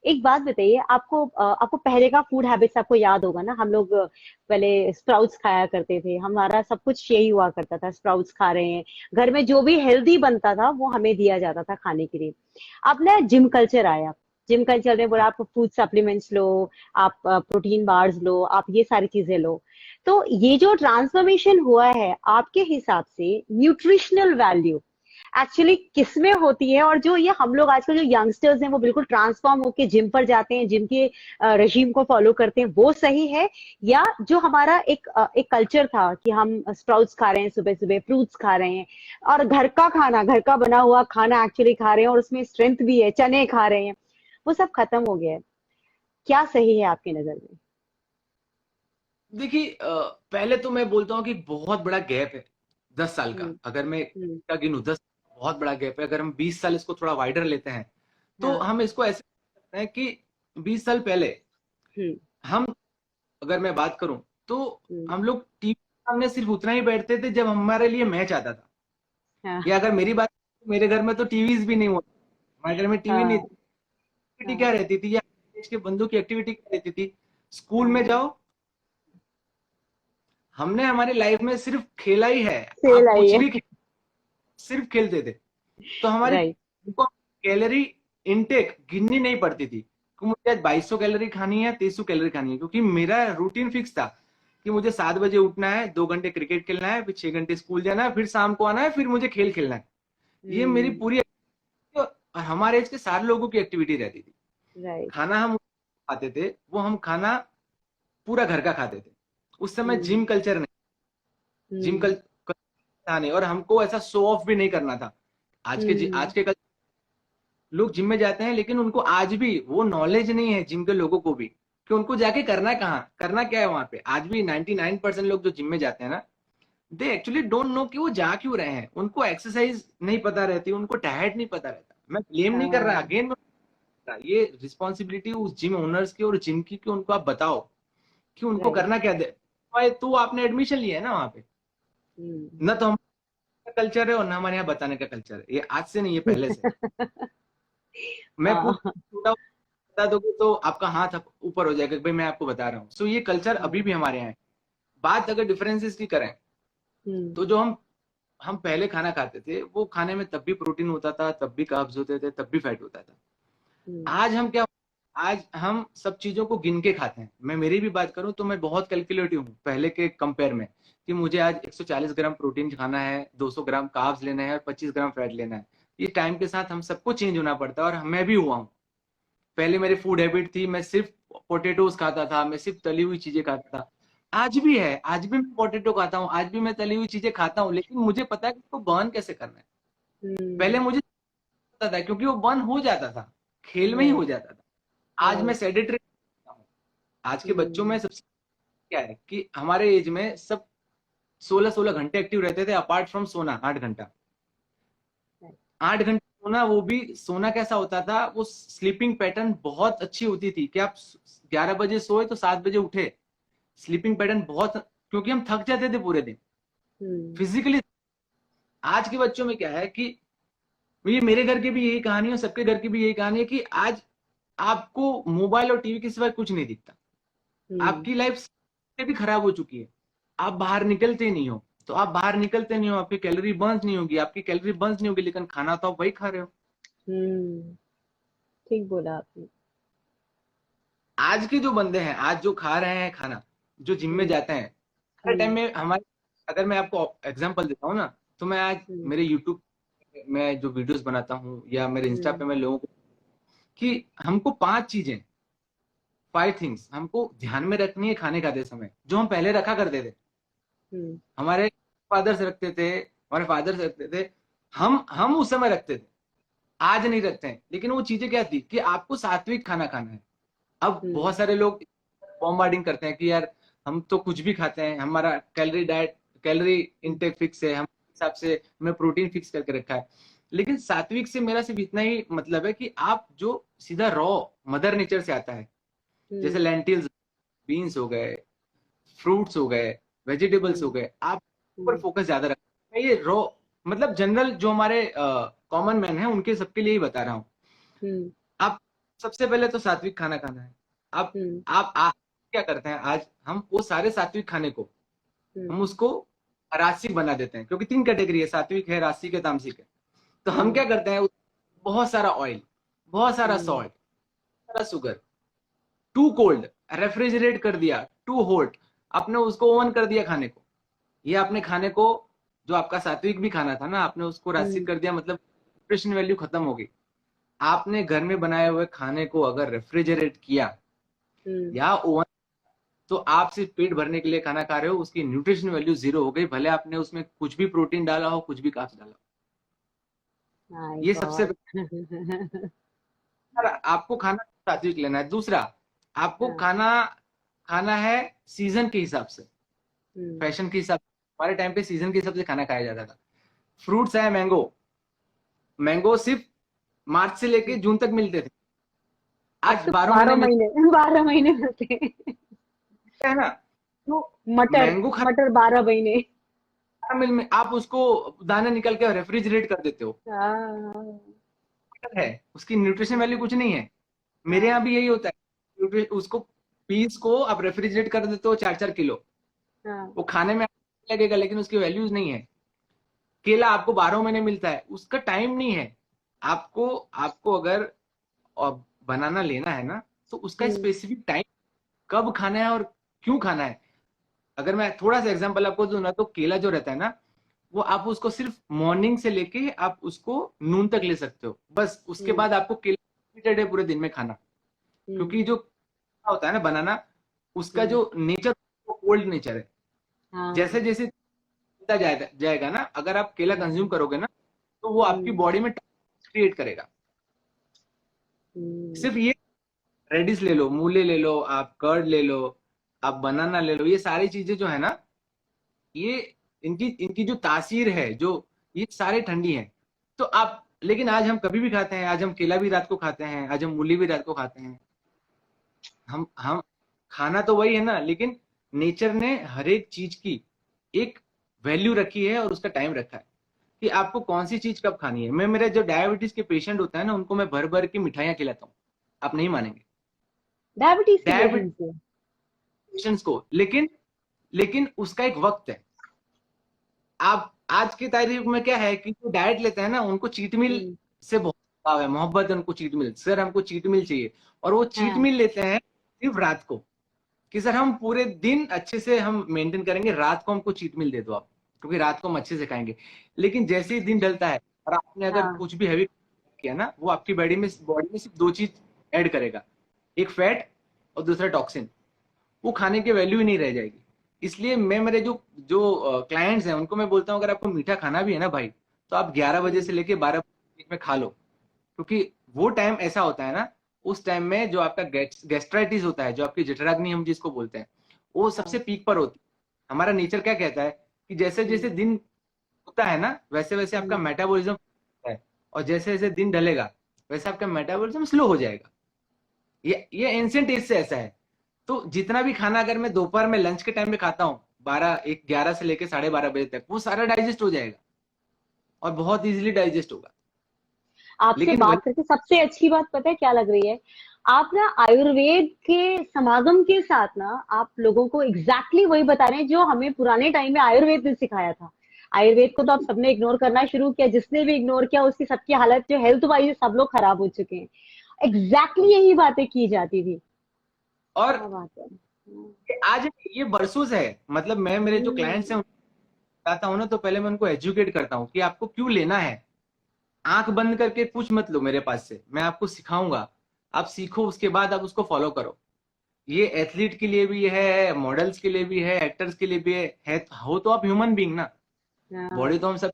Speaker 2: एक बात बताइए, आपको पहले का फूड हैबिट्स आपको याद होगा ना? हम लोग पहले स्प्राउट्स खाया करते थे, हमारा सब कुछ यही हुआ करता था, स्प्राउट्स खा रहे हैं, घर में जो भी हेल्दी बनता था वो हमें दिया जाता था खाने के लिए। अब ना जिम कल्चर आया, जिम कल्चर में बोला आप फूड सप्लीमेंट्स लो, आप प्रोटीन बार्स लो, आप ये सारी चीजें लो। तो ये जो ट्रांसफॉर्मेशन हुआ है, आपके हिसाब से न्यूट्रिशनल वैल्यू एक्चुअली किसमें होती है? और जो ये हम लोग आजकल जो यंगस्टर्स हैं वो बिल्कुल ट्रांसफॉर्म होके जिम पर जाते हैं, जिम के रेजिम को फॉलो करते हैं, वो सही है? या जो हमारा एक कल्चर था कि हम स्प्राउट्स खा रहे हैं, सुबह सुबह फ्रूट्स खा रहे हैं, और घर का खाना, घर का बना हुआ खाना एक्चुअली खा रहे हैं और उसमें स्ट्रेंथ भी है, चने खा रहे हैं, वो सब खत्म हो गया है। क्या सही है आपकी नजर में?
Speaker 3: देखिए, पहले तो मैं बोलता हूँ कि बहुत बड़ा गैप है 10 साल का। अगर मैं गिनूं 10, बहुत बड़ा गैप है। अगर हम 20 साल इसको थोड़ा वाइडर लेते हैं तो हम इसको ऐसे सकते हैं कि 20 साल पहले हम, अगर मैं बात करूं तो हम लोग टीवी सामने सिर्फ उतना ही बैठते थे जब हमारे लिए मैच आता था। या अगर मेरी बात, मेरे घर में तो टीवीज भी नहीं होती, हमारे घर में टीवी नहीं थी। एक्टिविटी क्या रहती थी, या के बंधु की एक्टिविटी क्या रहती थी, स्कूल में जाओ। हमने हमारी लाइफ में सिर्फ खेला ही है, आप कुछ भी सिर्फ खेलते थे। तो हमारी कैलोरी इनटेक गिननी नहीं पड़ती थी कि मुझे आज 2200 कैलोरी खानी है, 2300 कैलोरी खानी है, क्योंकि मेरा रूटीन फिक्स था कि मुझे 7 बजे उठना है, 2 घंटे क्रिकेट खेलना है, फिर 6 घंटे स्कूल जाना है, फिर शाम को आना है, फिर मुझे खेल खेलना है। ये मेरी पूरी, और हमारे एज के सारे लोगों की एक्टिविटी रहती थी। खाना हम खाते थे, वो हम खाना पूरा घर का खाते थे। उस समय जिम कल्चर नहीं, जिम कल्चर था नहीं, और हमको ऐसा शो ऑफ भी नहीं करना था। आज के लोग जिम में जाते हैं, लेकिन उनको आज भी वो नॉलेज नहीं है जिम के लोगों को भी, कि उनको जाके करना कहाँ, करना क्या है वहां पे। आज भी 99% लोग जो जिम में जाते हैं ना, दे एक्चुअली डोंट नो कि वो जा क्यों रहे हैं। उनको एक्सरसाइज नहीं पता रहती, उनको डाइट नहीं पता रहता। मैं ब्लेम नहीं कर रहा, अगेन ये रिस्पॉन्सिबिलिटी उस जिम ओनर्स की और जिम की, कि उनको आप बताओ कि उनको
Speaker 2: Right.
Speaker 3: करना क्या दे। तो आपने एडमिशन लिया है ना वहां पे, न तो हमारा कल्चर है और ना हमारे यहाँ बताने का कल्चर है। ये आज से नहीं, ये पहले से। मैं
Speaker 2: हाँ,
Speaker 3: पूरा छोटा बता दोगे तो आपका हाथ ऊपर हो जाएगा कि भाई मैं आपको बता रहा हूँ। सो ये कल्चर अभी भी हमारे यहाँ है। बात अगर डिफरेंसेस की करें, तो जो हम पहले खाना खाते थे, वो खाने में तब भी प्रोटीन होता था, तब भी कार्ब्स होते थे, तब भी फैट होता था। आज हम क्या, आज हम सब चीजों को गिन के खाते हैं। मैं मेरी भी बात करूं तो मैं बहुत कैलकुलेटिव हूँ पहले के कंपेयर में, कि मुझे आज 140 ग्राम प्रोटीन खाना है, 200 ग्राम कार्ब्स लेना है और 25 ग्राम फैट लेना है। ये टाइम के साथ हम सबको चेंज होना पड़ता है, और मैं भी हुआ हूँ। पहले मेरी फूड हैबिट थी, मैं सिर्फ पोटेटोज खाता था, मैं सिर्फ तली हुई चीजें खाता था। आज भी है, आज भी मैं पोटेटो खाता हूँ, आज भी मैं तली हुई चीजें खाता हूँ, लेकिन मुझे पता है कि उसको बर्न कैसे करना है। पहले मुझे पता था, क्योंकि वो बर्न हो जाता था, खेल में ही हो जाता था। आज मैं सेडेटरी हूँ। आज के बच्चों में सबसे क्या है कि हमारे एज में सब 16-16 घंटे एक्टिव रहते थे, अपार्ट फ्रॉम सोना 8 घंटा। 8 घंटे सोना, वो भी सोना कैसा होता था, वो स्लीपिंग पैटर्न बहुत अच्छी होती थी कि आप 11 बजे सोए तो 7 बजे उठे। स्लीपिंग पैटर्न बहुत, क्योंकि हम थक जाते थे पूरे दिन फिजिकली। आज के बच्चों में क्या है कि ये मेरे घर की भी यही कहानी है, सबके घर की भी यही कहानी है, कि आज आपको मोबाइल और टीवी के सिवाय कुछ नहीं दिखता। आपकी लाइफ भी खराब हो चुकी है। आप बाहर निकलते नहीं हो, तो आप बाहर निकलते नहीं हो, आपकी कैलोरी बर्न नहीं होगी, आपकी कैलोरी बर्न नहीं होगी, लेकिन खाना तो आप वही खा रहे हो।
Speaker 2: ठीक बोला आपने।
Speaker 3: आज के जो बंदे हैं, आज जो खा रहे हैं खाना, जो जिम में जाते हैं, हर टाइम में हमारे, अगर मैं आपको एग्जांपल देता हूँ ना, तो मैं आज मेरे यूट्यूब में जो वीडियोस बनाता हूँ, या मेरे इंस्टा पे मैं लोगों को, कि हमको 5 थिंग्स हमको ध्यान में रखनी है खाने खाते समय, जो हम पहले रखा करते थे। हमारे फादर्स रखते थे, हमारे फादर्स रखते थे, हम उस समय रखते थे, आज नहीं रखते हैं। लेकिन वो चीजें क्या थी कि आपको सात्विक खाना खाना है। अब बहुत सारे लोग बॉम्बार्डिंग करते हैं कि यार हम तो कुछ भी खाते हैं, हमारा calorie diet, calorie intake fix है, हम हिसाब से हमें प्रोटीन फिक्स करके रखा है। लेकिन सात्विक से मेरा सिर्फ इतना ही मतलब है कि आप जो सीधा रॉ मदर नेचर से आता है, जैसे लेंटिल्स, बीन्स हो गए, फ्रूट्स हो गए, वेजिटेबल्स हो गए, आप ऊपर फोकस ज्यादा रखते हैं। ये रॉ मतलब जनरल जो हमारे कॉमन मैन है, उनके सबके लिए ही बता रहा हूँ। आप सबसे पहले तो सात्विक खाना खाना है। आप क्या करते हैं, आज हम वो सारे सात्विक खाने को हम उसको रासिक बना देते हैं, क्योंकि 3 कैटेगरी है, सात्विक है, रासिक है, तामसिक है। तो हम क्या करते हैं, बहुत सारा ऑयल, बहुत सारा सॉल्ट, सारा शुगर, टू कोल्ड रेफ्रिजरेट कर दिया, टू हॉट आपने उसको ओवन कर दिया खाने को। ये आपने खाने को, जो आपका सात्विक भी खाना था ना, आपने उसको रासिक कर दिया, मतलब न्यूट्रिशन वैल्यू खत्म हो गई। आपने घर में बनाए हुए खाने को अगर रेफ्रिजरेट किया या ओवन, तो आप सिर्फ पेट भरने के लिए खाना खा रहे हो, उसकी न्यूट्रिशन वैल्यू 0 हो गई, भले आपने उसमें कुछ भी प्रोटीन डाला हो, कुछ भी कार्ब्स डाला हो। ये सबसे आपको खाना सात्विक लेना है। दूसरा, आपको खाना है सीजन के हिसाब से, फैशन के हिसाब से। हमारे टाइम पे सीजन के हिसाब से खाना खाया जाता था। फ्रूट्स है, मैंगो सिर्फ मार्च से लेके जून तक मिलते थे। आज 12
Speaker 2: महीने मिलते
Speaker 3: है ना।
Speaker 2: तो मटर 12 महीने
Speaker 3: मिल में आप उसको दाने निकल के रेफ्रिजरेट कर देते हो। है, उसकी न्यूट्रिशन वैल्यू कुछ नहीं है। मेरे यहाँ भी यही होता है, उसको पीस को आप रेफ्रिजरेट कर देते हो 4-4 किलो, वो खाने में लगेगा, लेकिन उसकी वैल्यूज नहीं है। केला आपको 12 महीने मिलता है, उसका टाइम नहीं है। आपको अगर बनाना लेना है ना, तो उसका स्पेसिफिक टाइम, कब खाना है और क्यों खाना है। अगर मैं थोड़ा सा एग्जांपल आपको दूं ना, तो केला जो रहता है ना, वो आप उसको सिर्फ मॉर्निंग से लेके आप उसको नून तक ले सकते हो, बस। उसके बाद आपको केला लिमिटेड है पूरे दिन में खाना, क्योंकि जो होता है ना बनाना, उसका जो नेचर, वो कोल्ड नेचर है। जैसे जैसे जाएगा ना, अगर आप केला कंज्यूम करोगे ना, तो वो आपकी बॉडी में क्रिएट करेगा। सिर्फ ये रेडिस ले लो, मूले ले लो, आप कर्ड ले लो, आप बनाना ले लो, ये सारी चीजें जो है ना, ये इनकी जो तासीर है, जो ये सारे ठंडी है। तो आप लेकिन आज हम कभी भी खाते हैं, आज हम केला भी रात को खाते हैं, आज हम मूली भी रात को खाते हैं। हम खाना तो वही है ना, लेकिन नेचर ने हर एक चीज की एक वैल्यू रखी है और उसका टाइम रखा है कि आपको कौन सी चीज कब खानी है। मैं मेरे जो डायबिटीज के पेशेंट होता है ना, उनको मैं भर भर के मिठाइयाँ खिलाता हूँ, आप नहीं मानेंगे।
Speaker 2: डायबिटीज के
Speaker 3: डायबिटीज
Speaker 2: पेशेंट से?
Speaker 3: पेशेंट्स को, लेकिन लेकिन उसका एक वक्त है। आप आज की तारीख में क्या है कि जो डाइट लेते हैं ना, उनको चीट मील
Speaker 2: हम्म,
Speaker 3: से बहुत लगाव है, मोहब्बत है उनको चीट मील। सर हमको चीट मील चाहिए, और वो चीट
Speaker 2: हाँ,
Speaker 3: मील लेते हैं सिर्फ रात को, कि सर हम पूरे दिन अच्छे से हम मेंटेन करेंगे, रात को हमको चीट मील दे दो आप, क्योंकि रात को हम अच्छे से खाएंगे। लेकिन जैसे ही दिन ढलता है और आपने अगर
Speaker 2: हाँ,
Speaker 3: कुछ भी हैवी किया ना, वो आपकी बॉडी में सिर्फ दो चीज ऐड करेगा, एक फैट और दूसरा टॉक्सिन। वो खाने की वैल्यू ही नहीं रह जाएगी। इसलिए मैं मेरे जो जो क्लाइंट्स हैं उनको मैं बोलता हूँ, अगर आपको मीठा खाना भी है ना भाई, तो आप 11 बजे से
Speaker 2: हम्म,
Speaker 3: लेके 12 बजे के बीच में खा लो, क्योंकि वो टाइम ऐसा होता है ना, उस टाइम में जो आपका गैस्ट्राइटिस होता है, जो आपकी जठराग्नि हम जिसको बोलते हैं, वो
Speaker 2: हाँ,
Speaker 3: सबसे पीक पर होती है। हमारा नेचर क्या कहता है कि जैसे
Speaker 2: हम्म,
Speaker 3: जैसे दिन होता है ना, वैसे वैसे आपका
Speaker 2: हम्म,
Speaker 3: मेटाबॉलिज्म है, और जैसे जैसे दिन ढलेगा वैसे आपका मेटाबॉलिज्म स्लो हो जाएगा। ये एंशिएंट एज से ऐसा है। तो जितना भी खाना अगर मैं दोपहर में लंच के टाइम में खाता हूँ, 11 से लेके 12:30 बजे तक, वो सारा डाइजेस्ट हो जाएगा और बहुत इजीली डाइजेस्ट होगा।
Speaker 2: आपसे
Speaker 3: लेकिन वही,
Speaker 2: बात करके सबसे अच्छी बात पता है क्या लग रही है? आप ना आयुर्वेद के समागम के साथ ना आप लोगों को एग्जैक्टली वही बता रहे हैं जो हमें पुराने टाइम में आयुर्वेद ने सिखाया था। आयुर्वेद को तो आप सबने इग्नोर करना शुरू किया, जिसने भी इग्नोर किया उसकी सबकी हालत जो हेल्थ वाइज सब लोग खराब हो चुके हैं। एग्जैक्टली यही बातें की जाती थी।
Speaker 3: और
Speaker 2: क्या बात है।
Speaker 3: आज ये बरसों से है। मतलब मैं मेरे जो क्लाइंट्स हैं
Speaker 2: हम्म,
Speaker 3: उनको बताता हूँ ना, तो पहले मैं उनको एजुकेट करता हूँ कि आपको क्यों लेना है। आंख बंद करके कुछ मत लो मेरे पास से, मैं आपको सिखाऊंगा, आप सीखो, उसके बाद आप उसको फॉलो करो। ये एथलीट के लिए भी है, मॉडल्स के लिए भी है, एक्टर्स के लिए भी है हो तो आप ह्यूमन बीइंग ना, बॉडी
Speaker 2: हाँ,
Speaker 3: तो हम सब।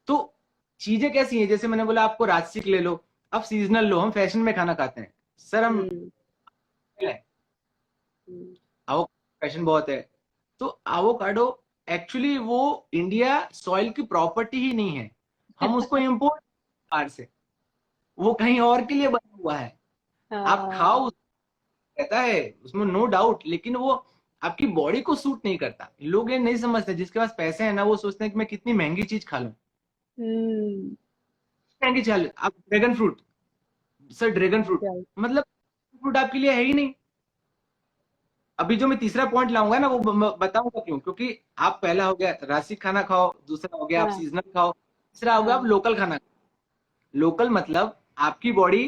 Speaker 3: तो चीजें कैसी हैं, जैसे मैंने बोला आपको राजसिक ले लो, अब सीजनल लो, हम फैशन में खाना खाते हैं सर, हम
Speaker 2: हम्म, हम्म,
Speaker 3: आवोकाडो फैशन बहुत है। तो आवोकाडो एक्चुअली वो इंडिया सॉइल की प्रॉपर्टी ही नहीं है, हम उसको इम्पोर्ट बाहर से, वो कहीं और के लिए बना हुआ है। आप खाओ,
Speaker 2: हाँ,
Speaker 3: कहता है उसमें नो डाउट, लेकिन वो आपकी बॉडी को सूट नहीं करता। लोग ये नहीं समझते, जिसके पास पैसे है ना, वो सोचते हैं कि मैं कितनी महंगी चीज खा लूं,
Speaker 2: हम्म,
Speaker 3: महंगी खा लूं। आप dragon fruit, sir dragon fruit,
Speaker 2: right,
Speaker 3: मतलब फ्रूट आपके लिए है ही नहीं। अभी जो मैं तीसरा पॉइंट लाऊंगा ना, वो बताऊंगा क्यों, क्योंकि आप पहला हो गया रासिक खाना खाओ, दूसरा हो गया आप
Speaker 2: हाँ,
Speaker 3: सीजनल खाओ, तीसरा हो गया आप
Speaker 2: हाँ,
Speaker 3: लोकल खाना खाओ। लोकल मतलब आपकी बॉडी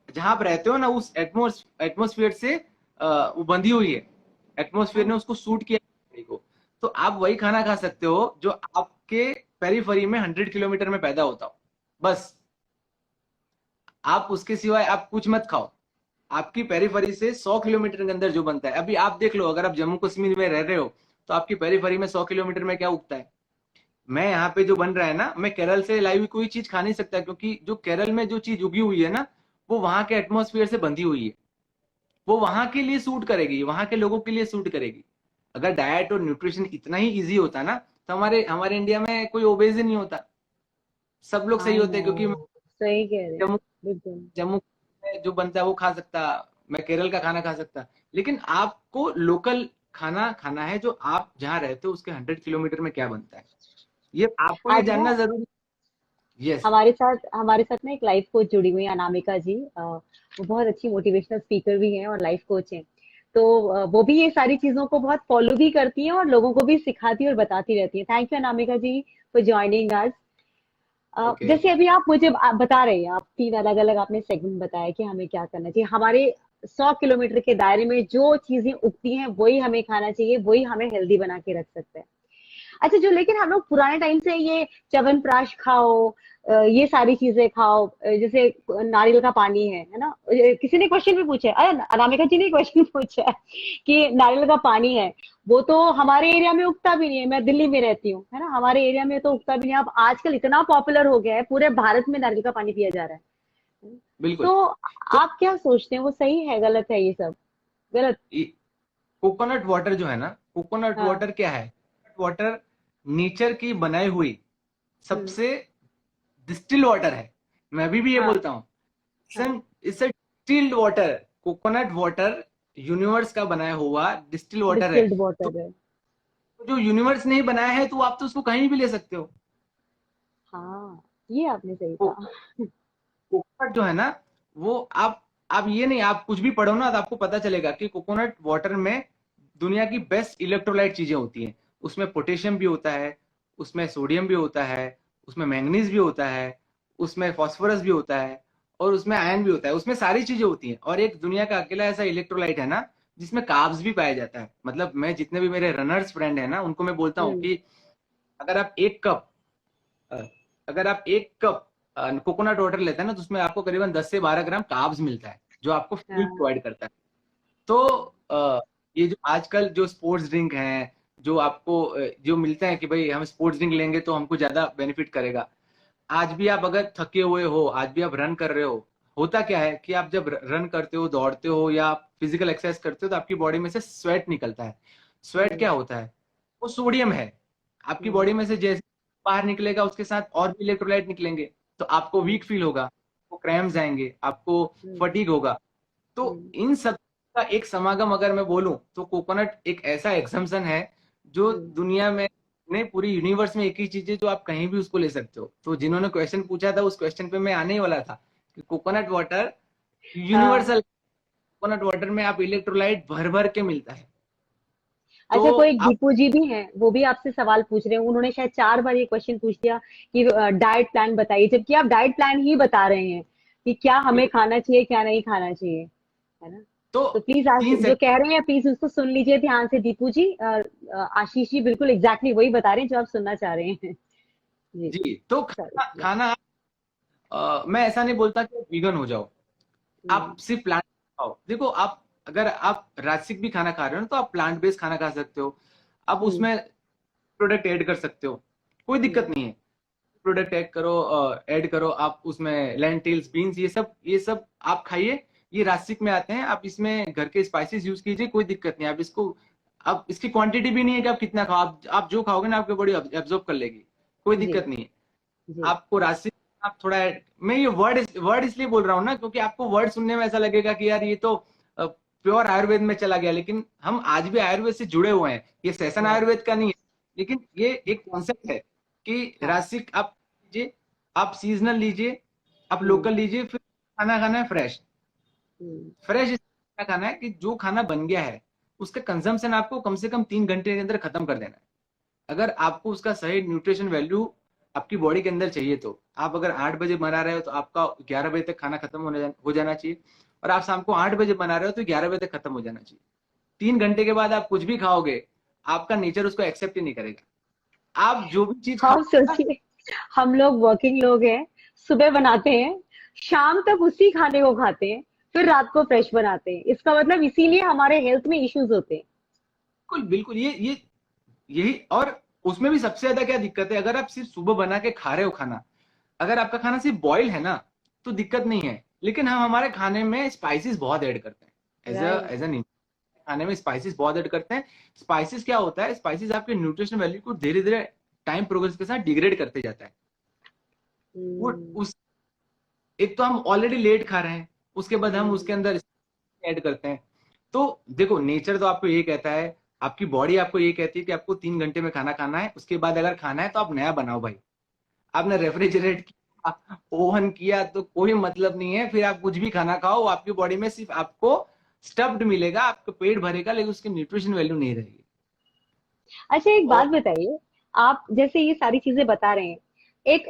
Speaker 3: जहां आप रहते हो ना, उस एटमोसफियर से वो बंधी हुई है, एटमोसफियर ने
Speaker 2: हाँ,
Speaker 3: उसको सूट किया बॉडी को। तो आप वही खाना खा सकते हो जो आपके पेरीफेरी में 100 किलोमीटर में पैदा होता हो, बस। आप उसके सिवाय आप कुछ मत खाओ। आपकी पेरीफेरी से 100 किलोमीटर के अंदर जो बनता है, अभी आप देख लो, अगर आप जम्मू कश्मीर में रह रहे हो तो आपकी पेरीफेरी में 100 किलोमीटर में क्या उगता है। मैं यहाँ पे जो बन रहा है ना, मैं केरल से लाई हुई कोई चीज खा नहीं सकता, क्योंकि जो केरल में जो चीज उगी हुई है ना, वो वहां के एटमोसफियर से बंधी हुई है, वो वहां के लिए सूट करेगी, वहां के लोगों के लिए सूट करेगी। अगर डाइट और न्यूट्रिशन इतना ही इजी होता ना, तो हमारे हमारे इंडिया में कोई ओबेज ही नहीं होता, सब लोग सही
Speaker 2: आई
Speaker 3: होते,
Speaker 2: नो,
Speaker 3: क्योंकि
Speaker 2: सही कह रहे हैं,
Speaker 3: जम्मू
Speaker 2: बिल्कुल।
Speaker 3: जम्मू में जो बनता है वो खा सकता, मैं केरल का खाना खा सकता। लेकिन आपको लोकल खाना खाना है, जो आप जहाँ रहते हो उसके 100 किलोमीटर में क्या बनता है, ये आपको ये
Speaker 2: आज ना
Speaker 3: जानना जरूरी। यस।
Speaker 2: हमारे साथ ना एक लाइफ कोच जुड़ी हुई है, अनामिका जी। वो बहुत अच्छी मोटिवेशनल स्पीकर भी हैं और लाइफ कोच हैं। तो वो भी ये सारी चीजों को बहुत फॉलो भी करती हैं और लोगों को भी सिखाती और बताती रहती हैं। Thank you Anamika ji for joining us.
Speaker 3: Okay.
Speaker 2: जैसे अभी आप मुझे बता रहे हैं, आप तीन अलग अलग आपने सेगमेंट बताया कि हमें क्या करना चाहिए। हमारे 100 किलोमीटर के दायरे में जो चीजें उगती हैं वही हमें खाना चाहिए, वही हमें हेल्दी बना के रख सकते हैं। अच्छा, जो लेकिन हम लोग पुराने टाइम से ये च्यवनप्राश खाओ, ये सारी चीजें खाओ, जैसे नारियल का पानी है ना? किसी ने क्वेश्चन भी पूछा है, अरे अनामिका जी ने क्वेश्चन पूछा है कि नारियल का पानी है, वो तो हमारे एरिया में उगता भी नहीं है। मैं दिल्ली में रहती हूँ, है ना, हमारे एरिया में तो उगता भी नहीं है। अब आजकल इतना पॉपुलर हो गया है, पूरे भारत में नारियल का पानी पिया जा रहा है।
Speaker 3: बिल्कुल।
Speaker 2: तो
Speaker 3: तो
Speaker 2: आप क्या सोचते हैं, वो सही है गलत है ये सब? गलत?
Speaker 3: कोकोनट वाटर जो है ना, कोकोनट
Speaker 2: हाँ।
Speaker 3: वाटर क्या है, वाटर नेचर की बनाई हुई
Speaker 2: हम्म,
Speaker 3: सबसे डिस्टिल वाटर है, मैं अभी भी ये
Speaker 2: हाँ,
Speaker 3: बोलता हूँ, it's a distilled water. Coconut water universe का बनाया हुआ डिस्टिल वाटर है।
Speaker 2: डिस्टिल्ड
Speaker 3: तो
Speaker 2: वाटर है।
Speaker 3: जो यूनिवर्स नहीं बनाया है तो आप तो उसको कहीं भी ले सकते हो।
Speaker 2: हाँ, ये आपने सही
Speaker 3: को,
Speaker 2: कहा।
Speaker 3: कोकोनट जो है ना, वो आप ये नहीं, आप कुछ भी पढ़ो ना तो आपको पता चलेगा कि कोकोनट वाटर में दुनिया की बेस्ट इलेक्ट्रोलाइट चीजें होती हैं। उसमें पोटेशियम भी होता है, उसमें सोडियम भी होता है, उसमें मैंगनीज भी होता है, उसमें फास्फोरस भी होता है, और उसमें आयरन भी होता है। उसमें सारी चीजें होती हैं। और एक दुनिया का अकेला ऐसा इलेक्ट्रोलाइट है ना जिसमें कार्ब्स भी पाया जाता है। मतलब मैं जितने भी मेरे रनर्स फ्रेंड है ना उनको मैं बोलता हूँ
Speaker 2: हम्म।
Speaker 3: कि अगर आप एक कप अगर आप एक कप कोकोनट वाटर लेते हैं ना तो उसमें आपको करीबन 10 से 12 ग्राम कार्ब्स मिलता है, जो आपको फ्यूल
Speaker 2: हाँ।
Speaker 3: प्रोवाइड करता है। तो ये जो आजकल जो स्पोर्ट्स ड्रिंक हैं, जो आपको जो मिलते हैं कि भाई हम स्पोर्ट्स ड्रिंक लेंगे तो हमको ज्यादा बेनिफिट करेगा। आज भी आप अगर थके हुए हो, आज भी आप रन कर रहे हो, होता क्या है कि आप जब रन करते हो, दौड़ते हो या फिजिकल एक्सरसाइज करते हो तो आपकी बॉडी में से स्वेट निकलता है। स्वेट
Speaker 2: हम्म।
Speaker 3: क्या होता है? वो सोडियम है। आपकी
Speaker 2: हम्म।
Speaker 3: बॉडी में से जैसे बाहर निकलेगा उसके साथ और भी इलेक्ट्रोलाइट निकलेंगे, तो आपको वीक फील होगा, आपको क्रैम्स आएंगे, आपको
Speaker 2: हम्म।
Speaker 3: फटीग होगा। तो
Speaker 2: हम्म।
Speaker 3: इन सब का एक समागम अगर मैं बोलूं तो कोकोनट एक ऐसा एग्जम्पशन है जो
Speaker 2: हम्म।
Speaker 3: दुनिया में, नहीं पूरी यूनिवर्स में एक ही चीज है जो आप कहीं भी उसको ले सकते हो। तो जिन्होंने क्वेश्चन पूछा था उस क्वेश्चन पे मैं आने ही वाला था कि कोकोनट वाटर
Speaker 2: हाँ।
Speaker 3: यूनिवर्सल, कोकोनट वाटर में आप इलेक्ट्रोलाइट भर भर के मिलता है। तो
Speaker 2: अच्छा, कोई एक
Speaker 3: आप
Speaker 2: दीपू जी भी हैं, वो भी आपसे सवाल पूछ रहे हैं। उन्होंने शायद 4 बार ये क्वेश्चन पूछ दिया कि डाइट प्लान बताइए, जबकि आप डाइट प्लान ही बता रहे हैं कि क्या हमें
Speaker 3: बिल्कुल।
Speaker 2: खाना चाहिए, क्या नहीं खाना चाहिए, है ना?
Speaker 3: तो
Speaker 2: तो प्लीज
Speaker 3: तीन
Speaker 2: जो
Speaker 3: सेकंड
Speaker 2: कह रहे हैं प्लीज उसको सुन लीजिए ध्यान से दीपू जी। आशीष जी बिल्कुल एग्जैक्टली वही बता रहे हैं जो आप सुनना चाह रहे हैं। जी।
Speaker 3: जी, तो खाना
Speaker 2: चलो।
Speaker 3: खाना मैं ऐसा नहीं बोलता कि वीगन हो जाओ, आप
Speaker 2: हम्म।
Speaker 3: सिर्फ प्लांट खाओ। देखो, आप अगर आप रासिक भी खाना खा रहे हो ना तो आप प्लांट बेस्ड खाना खा सकते हो। आप
Speaker 2: हम्म।
Speaker 3: उसमें प्रोडक्ट ऐड कर सकते हो, कोई दिक्कत
Speaker 2: हम्म।
Speaker 3: नहीं है। प्रोडक्ट ऐड करो आप उसमें, लेंटिल्स, बीन्स, ये सब आप खाइए। ये रासिक में आते हैं। आप इसमें घर के स्पाइसेस यूज कीजिए, कोई दिक्कत नहीं। आप इसको, आप इसकी क्वांटिटी भी नहीं है कि आप कितना खाओ, आप जो खाओगे ना आपकी बॉडी एब्जॉर्ब कर लेगी, कोई
Speaker 2: जी।
Speaker 3: दिक्कत नहीं है।
Speaker 2: जी।
Speaker 3: आपको राशि, आप थोड़ा मैं ये वर्ड इसलिए बोल रहा हूँ ना क्योंकि आपको वर्ड सुनने में ऐसा लगेगा कि यार ये तो प्योर आयुर्वेद में चला गया, लेकिन हम आज भी आयुर्वेद से जुड़े हुए हैं। ये सेशन
Speaker 2: राइट।
Speaker 3: आयुर्वेद का नहीं है, लेकिन ये एक कॉन्सेप्ट है कि
Speaker 2: हाँ।
Speaker 3: रासिक आप लीजिए, आप सीजनल लीजिए, आप
Speaker 2: हम्म।
Speaker 3: लोकल लीजिए, फिर खाना खाना है फ्रेश।
Speaker 2: हम्म।
Speaker 3: फ्रेश खाना है कि जो खाना बन गया है उसका कंजम्पशन आपको कम से कम 3 घंटे के अंदर खत्म कर देना है। अगर आपको उसका सही न्यूट्रिशन वैल्यू आपकी बॉडी के अंदर चाहिए तो आप अगर 8 बजे बना रहे हो तो आपका 11 बजे तक खाना खत्म हो जाना चाहिए। और आप शाम को 8 बजे बना रहे हो तो 11 बजे तक खत्म हो जाना चाहिए। 3 घंटे के बाद आप कुछ भी खाओगे, आपका नेचर उसको एक्सेप्ट ही नहीं करेगा। आप जो भी चीज
Speaker 2: आप
Speaker 3: खाओगे ना,
Speaker 2: सोचिए, हम लोग वर्किंग लोग हैं, सुबह बनाते हैं, शाम तक उसी खाने को खाते हैं, फिर रात को फ्रेश बनाते हैं। इसका मतलब इसीलिए हमारे हेल्थ में इश्यूज होते हैं।
Speaker 3: बिल्कुल बिल्कुल, ये यही। और उसमें भी सबसे ज्यादा क्या दिक्कत है, अगर आप सिर्फ सुबह बना के खा रहे हो खाना, अगर आपका खाना सिर्फ बॉयल है ना तो दिक्कत नहीं है। लेकिन हम हमारे खाने में स्पाइसेस बहुत ऐड करते हैं,
Speaker 2: राइट।
Speaker 3: एज एन खाने में स्पाइसेस बहुत ऐड करते हैं। स्पाइसेस क्या होता है, स्पाइसेस आपके न्यूट्रिशन वैल्यू को धीरे धीरे टाइम प्रोग्रेस के साथ डिग्रेड करते जाता है। वो
Speaker 2: हम्म।
Speaker 3: उस एक तो हम ऑलरेडी लेट खा रहे हैं, उसके बाद हम उसके
Speaker 2: हम्म।
Speaker 3: अंदर ऐड करते हैं। तो देखो, नेचर तो आपको ये कहता है, आपकी बॉडी आपको ये कहती है कि आपको 3 घंटे में खाना खाना है। उसके बाद अगर खाना है तो आप नया बनाओ भाई। आपने रेफ्रिजरेट किया, ओवन किया तो कोई मतलब नहीं है। फिर आप कुछ भी खाना खाओ, आपकी बॉडी में सिर्फ आपको स्टफ्ड मिलेगा, आपको पेट भरेगा, लेकिन उसकी न्यूट्रिशन वैल्यू नहीं रहेगी।
Speaker 2: अच्छा, एक बात
Speaker 3: और
Speaker 2: बताइए। आप जैसे ये सारी चीजें बता रहे हैं, एक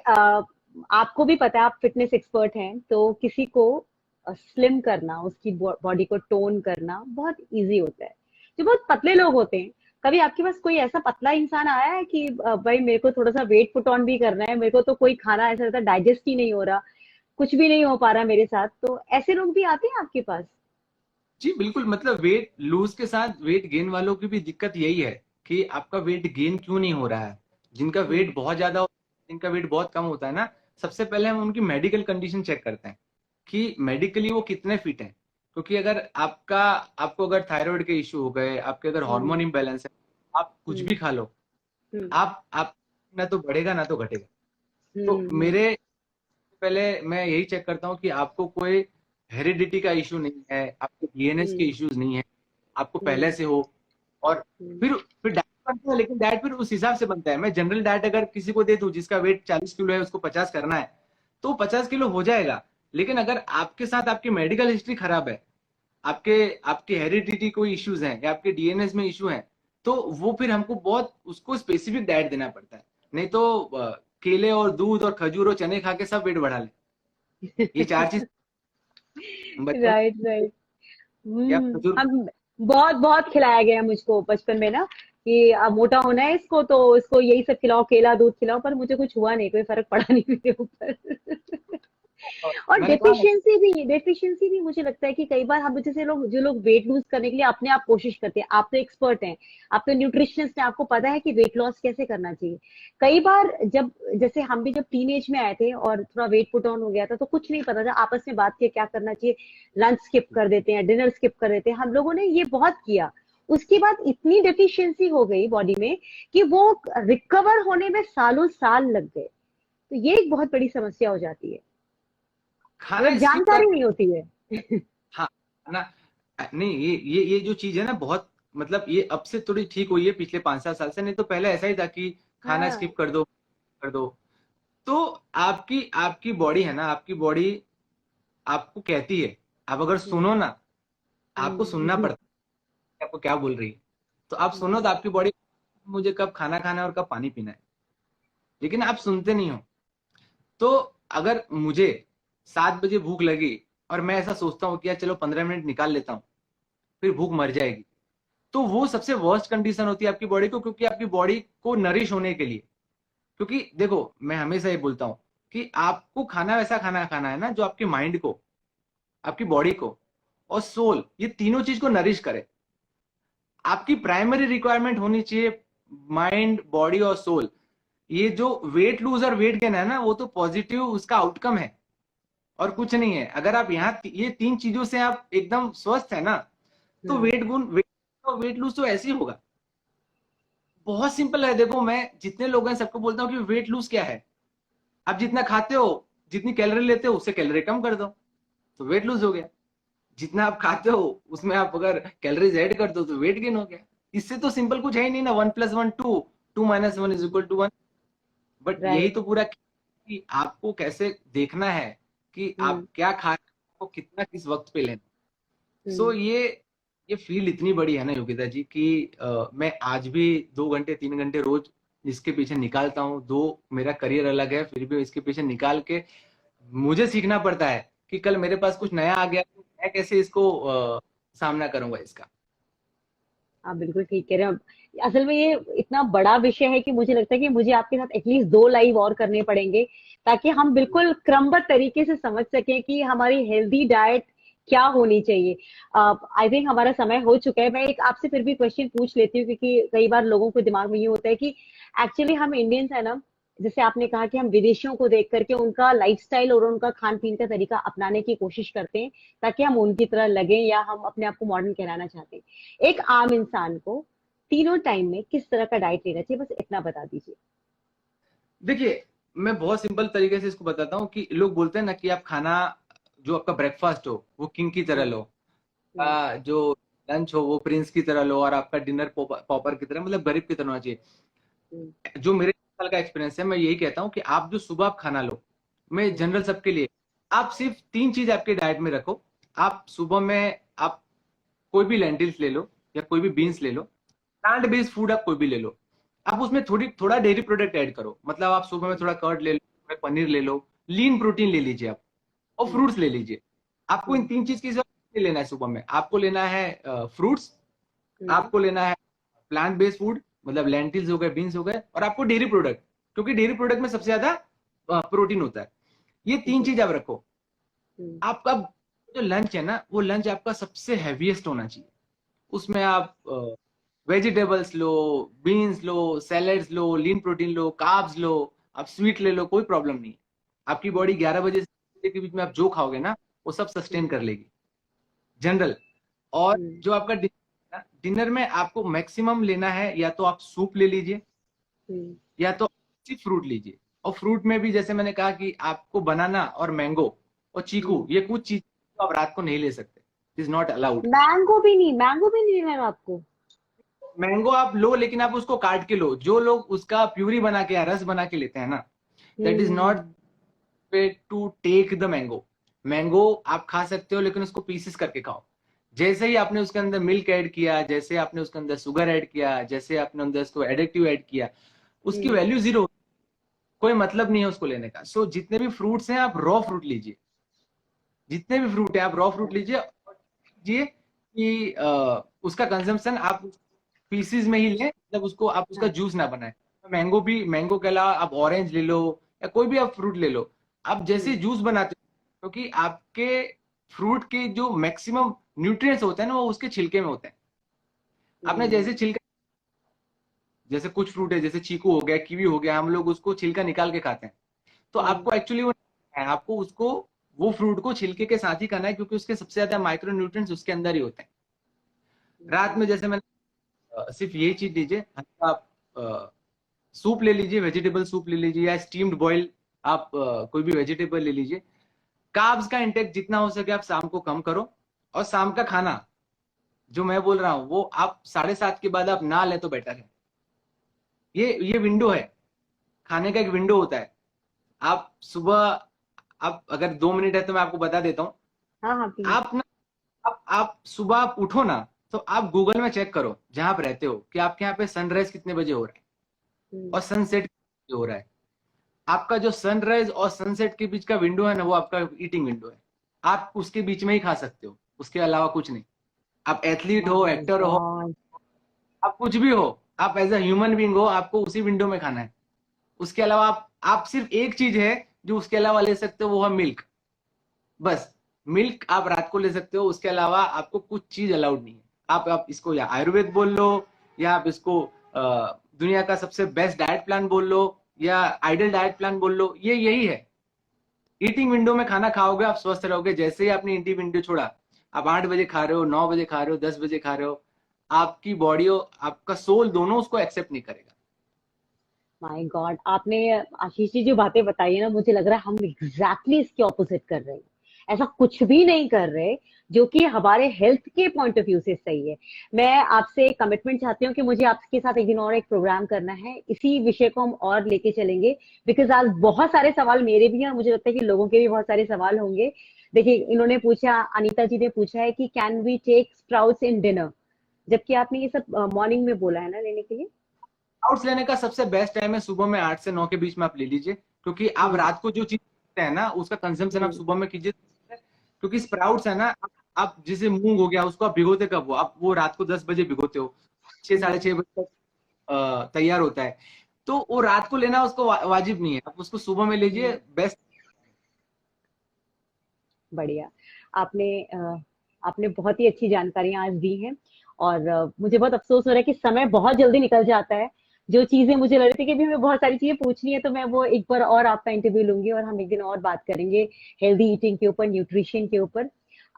Speaker 2: आपको भी पता है, आप फिटनेस एक्सपर्ट हैं, तो किसी को स्लिम करना, उसकी बॉडी को टोन करना बहुत इजी होता है। जो बहुत पतले लोग होते हैं, कभी आपके पास कोई ऐसा पतला इंसान आया है कि भाई मेरे को थोड़ा सा वेट पुट ऑन भी करना है, मेरे को तो कोई खाना ऐसा रहता डाइजेस्ट ही नहीं हो रहा, कुछ भी नहीं हो पा रहा मेरे साथ, तो ऐसे लोग भी आते हैं आपके पास?
Speaker 3: जी बिल्कुल, मतलब वेट लूज के साथ वेट गेन वालों की भी दिक्कत यही है कि आपका वेट गेन क्यों नहीं हो रहा है। जिनका
Speaker 2: हम्म।
Speaker 3: वेट बहुत ज्यादा होता है, जिनका वेट बहुत कम होता है ना, सबसे पहले हम उनकी मेडिकल कंडीशन चेक करते हैं कि मेडिकली वो कितने फिट हैं। क्योंकि अगर आपको अगर थायराइड के इश्यू हो गए, आपके अगर हार्मोन
Speaker 2: हम्म।
Speaker 3: इम्बैलेंस है, आप कुछ
Speaker 2: हम्म।
Speaker 3: भी खा लो,
Speaker 2: हम्म।
Speaker 3: आप ना तो बढ़ेगा ना तो घटेगा। तो
Speaker 2: हम्म।
Speaker 3: मेरे पहले मैं यही चेक करता हूँ कि आपको कोई हेरिडिटी का इशू नहीं है, आपको डीएनएस के
Speaker 2: हम्म
Speaker 3: इश्यूज नहीं है, आपको पहले
Speaker 2: हम्म
Speaker 3: से हो। और
Speaker 2: हम्म
Speaker 3: फिर डाइट बनता है, लेकिन डाइट फिर उस हिसाब से बनता है। मैं जनरल डाइट अगर किसी को दे दूं जिसका वेट 40 किलो है, उसको 50 करना है, तो 50 किलो हो जाएगा। लेकिन अगर आपके साथ आपकी मेडिकल हिस्ट्री खराब है, आपके आपके हेरिडिटी कोई इश्यूज हैं या आपके डीएनएस में इशू है, तो वो फिर हमको बहुत उसको स्पेसिफिक डाइट देना पड़ता है। नहीं तो केले और दूध और खजूर और चने खा के सब वेट बढ़ा ले। ये चार चीज बचपन
Speaker 2: राइट राइट।
Speaker 3: या खजूर।
Speaker 2: हम बहुत बहुत खिलाया गया मुझको बचपन में ना, कि अब मोटा होना है इसको तो इसको यही सब खिलाओ, केला दूध खिलाओ, पर मुझे कुछ हुआ नहीं, कोई फर्क पड़ा नहीं मेरे ऊपर। और
Speaker 3: मैंने कहा
Speaker 2: डेफिशिएंसी भी मुझे लगता है कि कई बार हम जैसे लोग, जो लोग वेट लूज करने के लिए अपने आप कोशिश करते हैं, आप तो एक्सपर्ट हैं, आप तो न्यूट्रिशनिस्ट हैं, आपको पता है कि वेट लॉस कैसे करना चाहिए। कई बार जब, जैसे हम भी जब टीनेज में आए थे और थोड़ा वेट पुट ऑन हो गया था, तो कुछ नहीं पता था, आपस में बात किया क्या करना चाहिए, लंच स्किप कर देते हैं, डिनर स्किप कर देते हैं, हम लोगों ने ये बहुत किया। उसके बाद इतनी डेफिशिएंसी हो गई बॉडी में कि वो रिकवर होने में सालों साल लग गए। तो ये एक बहुत बड़ी समस्या हो जाती है,
Speaker 3: खाना
Speaker 2: मतलब
Speaker 3: स्किप कर।
Speaker 2: जानकारी नहीं होती है।
Speaker 3: हाँ ना। नहीं, ये जो चीज है ना, बहुत मतलब ये अब से थोड़ी ठीक हुई है पिछले 5-7 साल से। नहीं तो पहले ऐसा ही था कि खाना
Speaker 2: हाँ।
Speaker 3: स्किप कर दो। तो आपकी आपकी बॉडी है ना, आपकी बॉडी आपको कहती है। आप अगर
Speaker 2: हम्म
Speaker 3: सुनो ना, आपको सुनना
Speaker 2: हम्म
Speaker 3: पड़ता है आपको क्या बोल रही है। तो आप सुनो तो आपकी बॉडी, मुझे कब खाना खाना है और कब पानी पीना है, लेकिन आप सुनते नहीं हो। तो अगर मुझे 7 बजे भूख लगी और मैं ऐसा सोचता हूँ कि यार चलो 15 मिनट निकाल लेता हूँ, फिर भूख मर जाएगी, तो वो सबसे वर्स्ट कंडीशन होती है आपकी बॉडी को, क्योंकि आपकी बॉडी को नरिश होने के लिए। क्योंकि देखो, मैं हमेशा ये बोलता हूँ कि आपको खाना वैसा खाना खाना है ना जो आपके माइंड को, आपकी बॉडी को और सोल, ये तीनों चीज को नरिश करे। आपकी प्राइमरी रिक्वायरमेंट होनी चाहिए माइंड, बॉडी और सोल। ये जो वेट लूज और वेट गेन है ना, वो तो पॉजिटिव उसका आउटकम है और कुछ नहीं है। अगर आप यहाँ ये 3 चीजों से आप एकदम स्वस्थ है ना, तो
Speaker 2: हम्म
Speaker 3: वेट लूज तो ऐसे ही होगा। बहुत सिंपल है। देखो, मैं जितने लोग हैं सबको बोलता हूँ कि वेट लूज क्या है। आप जितना खाते हो, जितनी कैलोरी लेते हो, उससे कैलोरी कम कर दो, तो वेट लूज हो गया। जितना आप खाते हो उसमें आप अगर कैलोरीज ऐड कर दो, तो वेट गेन हो गया। इससे तो सिंपल कुछ है ही नहीं ना। 1+1 2, 2 - 1 = 1। बट यही
Speaker 2: राइट।
Speaker 3: तो पूरा कि आपको कैसे देखना है कि
Speaker 2: हम्म
Speaker 3: आप क्या खा रहे हैं, आपको कितना किस वक्त पे लेना। सो
Speaker 2: हम्म
Speaker 3: ये फील्ड इतनी बड़ी है ना योगिता जी कि मैं आज भी 2 घंटे 3 घंटे रोज इसके पीछे निकालता हूँ। दो, मेरा करियर अलग है, फिर भी इसके पीछे निकाल के मुझे सीखना पड़ता है कि कल मेरे पास कुछ नया आ गया तो मैं कैसे इसको सामना करूंगा इसका।
Speaker 2: आप बिल्कुल ठीक कह रहे हैं। असल में ये इतना बड़ा विषय है कि मुझे लगता है कि मुझे आपके साथ एटलीस्ट 2 लाइव और करने पड़ेंगे, ताकि हम बिल्कुल क्रमबद्ध तरीके से समझ सकें कि हमारी हेल्दी डाइट क्या होनी चाहिए। आई थिंक हमारा समय हो चुका है। मैं एक आपसे फिर भी क्वेश्चन पूछ लेती हूँ, क्योंकि कई बार लोगों के दिमाग में ये होता है कि एक्चुअली हम इंडियंस है ना, जैसे आपने कहा कि हम विदेशियों को देख करके उनका लाइफस्टाइल और उनका खान पीन का तरीका अपनाने की कोशिश करते हैं, ताकि हम उनकी तरह लगें, या हम अपने आप को मॉडर्न कहलाना चाहते हैं। एक आम इंसान को तीनों टाइम में किस तरह का डाइट लेना चाहिए, बस इतना बता दीजिए।
Speaker 3: देखिए, मैं बहुत सिंपल तरीके से इसको बताता हूँ कि लोग बोलते हैं ना कि आप खाना, जो आपका ब्रेकफास्ट हो वो किंग की तरह
Speaker 2: हम्म
Speaker 3: लो,
Speaker 2: हम्म
Speaker 3: जो लंच हो वो प्रिंस की तरह लो, और आपका डिनर पॉपर की तरह, मतलब गरीब की तरह होना चाहिए।
Speaker 2: हम्म
Speaker 3: जो मेरे साल का एक्सपीरियंस है, मैं यही कहता हूँ कि आप जो सुबह आप खाना लो, मैं
Speaker 2: हम्म
Speaker 3: जनरल सबके लिए, आप सिर्फ 3 चीज आपके डाइट में रखो। आप सुबह में आप कोई भी लेंटिल्स ले लो या कोई भी बीन्स ले लो, प्लांट बेस्ड फूड आप कोई भी ले लो। आप उसमें थोड़ा डेयरी प्रोडक्ट ऐड करो। मतलब आप सुबह में थोड़ा कर्ड ले लो, थोड़ा पनीर ले लो, लीन प्रोटीन ले लीजिए आप, और
Speaker 2: हम्म
Speaker 3: फ्रूट्स ले लीजिए। आपको इन
Speaker 2: हम्म
Speaker 3: 3 चीज की जरूरत नहीं लेना है सुबह में। आपको लेना है फ्रूट्स,
Speaker 2: हम्म
Speaker 3: आपको लेना है प्लांट बेस्ड फूड, मतलब लेंटिल्स हो गए, बीन्स हो गए, और आपको डेयरी प्रोडक्ट, क्योंकि डेयरी प्रोडक्ट में सबसे ज्यादा प्रोटीन होता है। ये तीन
Speaker 2: जी।
Speaker 3: चीज आप रखो।
Speaker 2: हम्म
Speaker 3: आपका जो लंच है ना, वो लंच आपका सबसे हैवीएस्ट होना चाहिए। उसमें आप वेजिटेबल्स लो, बीन्स लो, सैलेड्स लो, लीन प्रोटीन लो, कार्ब्स लो, आप स्वीट ले लो, कोई प्रॉब्लम नहीं है। आपकी बॉडी
Speaker 2: हम्म
Speaker 3: 11 बजे से के बीच में आप जो खाओगे ना, वो सब सस्टेन
Speaker 2: हम्म
Speaker 3: कर लेगी, जनरल। और
Speaker 2: हम्म
Speaker 3: जो आपका डिनर में आपको मैक्सिमम लेना है, या तो आप सूप ले लीजिए
Speaker 2: हम्म
Speaker 3: या तो सिर्फ फ्रूट लीजिए। और फ्रूट में भी जैसे मैंने कहा कि आपको बनाना और मैंगो और चीकू, ये कुछ चीज आप रात को नहीं ले सकते, इज नॉट अलाउड।
Speaker 2: मैंगो भी नहीं लेना रात को।
Speaker 3: मैंगो आप लो, लेकिन आप उसको काट के लो। जो लोग उसका प्यूरी बना के या रस बना के लेते हैं ना, that is
Speaker 2: hmm.
Speaker 3: Not way to take the mango. Mango आप खा सकते हो, लेकिन उसको पीसेस करके खाओ। जैसे ही आपने उसके अंदर मिल्क ऐड किया, जैसे आपने उसके अंदर शुगर ऐड किया, जैसे आपने अंदर उसको एडिटिव ऐड किया, उसकी
Speaker 2: हम्म।
Speaker 3: वैल्यू जीरो, कोई मतलब नहीं है उसको लेने का। सो जितने भी फ्रूट्स हैं आप रॉ फ्रूट लीजिए, जितने भी फ्रूट है आप रॉ फ्रूट लीजिए, और कीजिए कि उसका कंजम्पशन आप पीसीज में ही लें, मतलब उसको आप उसका
Speaker 2: हाँ।
Speaker 3: जूस ना बनाए। मैंगो भी, मैंगो के अलावा आप ऑरेंज ले लो या कोई भी आप फ्रूट ले लो, आप जैसे
Speaker 2: हम्म।
Speaker 3: जूस बनाते हो, क्योंकि आपके फ्रूट के जो मैक्सिमम न्यूट्रिएंट्स होते हैं ना, वो उसके छिलके में होते हैं। आपने जैसे
Speaker 2: हम्म।
Speaker 3: छिलका, जैसे कुछ फ्रूट है, जैसे चीकू हो गया, कीवी हो गया, हम लोग उसको छिलका निकाल के खाते हैं। तो
Speaker 2: हम्म।
Speaker 3: आपको एक्चुअली वो है, आपको उसको, वो फ्रूट को छिलके के साथ ही खाना है, क्योंकि उसके सबसे ज्यादा माइक्रो न्यूट्रिएंट्स उसके अंदर ही होते हैं। रात में जैसे मैंने सिर्फ यही चीज लीजिए, आप सूप ले लीजिए, वेजिटेबल सूप ले लीजिए, या स्टीम्ड बॉयल आप कोई भी वेजिटेबल ले लीजिए। कार्ब्स का इंटेक जितना हो सके आप शाम को कम करो। और शाम का खाना जो मैं बोल रहा हूँ, वो आप 7:30 के बाद आप ना लें तो बेटर है। ये विंडो है, खाने का एक विंडो होता है। आप सुबह, आप अगर 2 मिनट है तो मैं आपको बता देता हूँ।
Speaker 2: हाँ हाँ प्लीज।
Speaker 3: आप ना, आप सुबह आप उठो ना, तो आप गूगल में चेक करो जहां आप रहते हो कि आपके यहाँ पे सनराइज कितने बजे हो रहा है
Speaker 2: हम्म।
Speaker 3: और सनसेट कितने बजे हो रहा है। आपका जो सनराइज और सनसेट के बीच का विंडो है ना, वो आपका ईटिंग विंडो है। आप उसके बीच में ही खा सकते हो, उसके अलावा कुछ नहीं। आप एथलीट हो,
Speaker 2: माय
Speaker 3: एक्टर हो,
Speaker 2: गॉड।
Speaker 3: आप कुछ भी हो, आप एज अ ह्यूमन बीइंग हो, आपको उसी विंडो में खाना है। उसके अलावा आप सिर्फ एक चीज है जो उसके अलावा ले सकते हो, वो है मिल्क। बस मिल्क आप रात को ले सकते हो, उसके अलावा आपको कुछ चीज अलाउड नहीं है। आप इसको या आयुर्वेद बोल लो, या आप इसको दुनिया का सबसे बेस्ट डाइट प्लान बोल लो, या आइडल डाइट प्लान बोल लो, ये यही है। ईटिंग विंडो में खाना खाओगे, आप स्वस्थ रहोगे। जैसे ही आपने ईटिंग विंडो छोड़ा, आप 8 बजे खा रहे हो, 9 बजे खा रहे हो, 10 बजे खा रहे हो, आपकी बॉडी और आपका सोल दोनों उसको एक्सेप्ट नहीं करेगा।
Speaker 2: माय गॉड, आपने आशीष जी जो बातें बताई है ना, मुझे लग रहा है हम एग्जैक्टली इसके ऑपोजिट कर रहे हैं। ऐसा कुछ भी नहीं कर रहे जो कि हमारे हेल्थ के पॉइंट ऑफ व्यू से सही है। मैं आपसे कमिटमेंट चाहती हूँ कि मुझे आपके साथ एक दिन और एक प्रोग्राम करना है, इसी विषय को हम और लेके चलेंगे। बिकॉज आज बहुत सारे सवाल मेरे भी हैं और मुझे लगता है कि लोगों के भी बहुत सारे सवाल होंगे। देखिए, इन्होंने पूछा, अनीता जी ने पूछा है कि can we take sprouts in dinner, जबकि आपने ये सब मॉर्निंग में बोला है ना लेने के लिए।
Speaker 3: स्प्राउट्स लेने का सबसे बेस्ट टाइम है सुबह में, 8 से 9 के बीच में आप ले लीजिए, क्योंकि आप
Speaker 2: हम्म।
Speaker 3: रात को जो चीज खाते हैं ना, उसका कंजम्पशन आप
Speaker 2: हम्म।
Speaker 3: सुबह में कीजिए। क्योंकि स्प्राउट्स है ना, आप जैसे मूंग हो गया, उसको आप भिगोते कब हो? आप वो रात को 10 बजे भिगोते हो, 6 साढ़े 6 बजे तक तैयार होता है। तो वो रात को लेना उसको वाजिब नहीं है, आप उसको सुबह में लीजिए,
Speaker 2: हम्म।
Speaker 3: बेस्ट।
Speaker 2: बढ़िया। आपने आपने बहुत ही अच्छी जानकारियां आज दी हैं। और मुझे बहुत अफसोस हो रहा है कि समय बहुत जल्दी निकल जाता है। जो चीजें मुझे लग रही थी कि भी हमें बहुत सारी चीजें पूछनी है, तो मैं वो एक बार और आपका इंटरव्यू लूंगी और हम एक दिन और बात करेंगे हेल्दी ईटिंग के ऊपर, न्यूट्रिशन के ऊपर।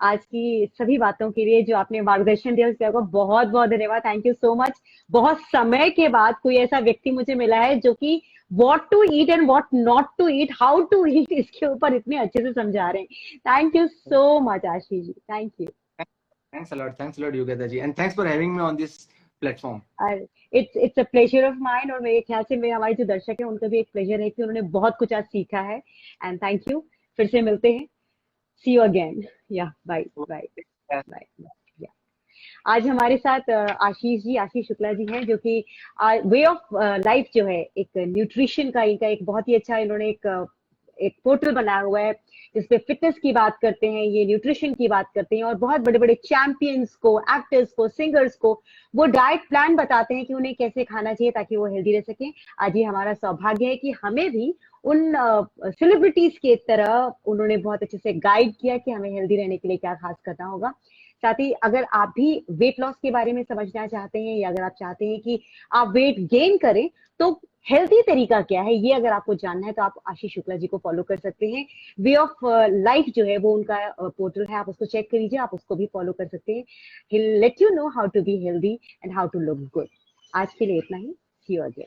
Speaker 2: आज की सभी बातों के लिए जो आपने मार्गदर्शन दिया उसके आपको बहुत बहुत धन्यवाद। Thank you so much. बहुत समय के बाद कोई ऐसा व्यक्ति मुझे मिला है जो कि what to eat and what not to eat, how to eat, इसके ऊपर इतने अच्छे से समझा रहे हैं। Thank you so much Ashish ji, thank you.
Speaker 3: Thanks a lot Yogita ji, and thanks for having me on this platform.
Speaker 2: It's a pleasure of mine, और मेरे ख्याल से मेरे हमारे जो दर्शक हैं उनका भी एक प्लेजर है कि उन्होंने बहुत कुछ आज सीखा है। And thank you. फिर से मिलते हैं। सी यू अगेन। या बाय बाय बाय। आज हमारे साथ आशीष जी, आशीष शुक्ला जी हैं, जो कि वे ऑफ लाइफ जो है, एक न्यूट्रिशन का इनका एक बहुत ही अच्छा, इन्होंने एक पोर्टल बनाया हुआ है जिसपे फिटनेस की बात करते हैं, ये न्यूट्रिशन की बात करते हैं, और बहुत बड़े बड़े चैंपियंस को, एक्टर्स को, सिंगर्स को वो डाइट प्लान बताते हैं कि उन्हें कैसे खाना चाहिए ताकि वो हेल्दी रह सकें। आज ये हमारा सौभाग्य है कि हमें भी उन सेलिब्रिटीज के तरह उन्होंने बहुत अच्छे से गाइड किया कि हमें हेल्दी रहने के लिए क्या खास करना होगा। साथ ही अगर आप भी वेट लॉस के बारे में समझना चाहते हैं, या अगर आप चाहते हैं कि आप वेट गेन करें, तो हेल्दी तरीका क्या है, ये अगर आपको जानना है, तो आप आशीष शुक्ला जी को फॉलो कर सकते हैं। वे ऑफ लाइफ जो है वो उनका पोर्टल है, आप उसको चेक कर लीजिए, आप उसको भी फॉलो कर सकते हैं। He let you know how to be healthy and how to look good. आज के लिए इतना ही। सी यू अगेन।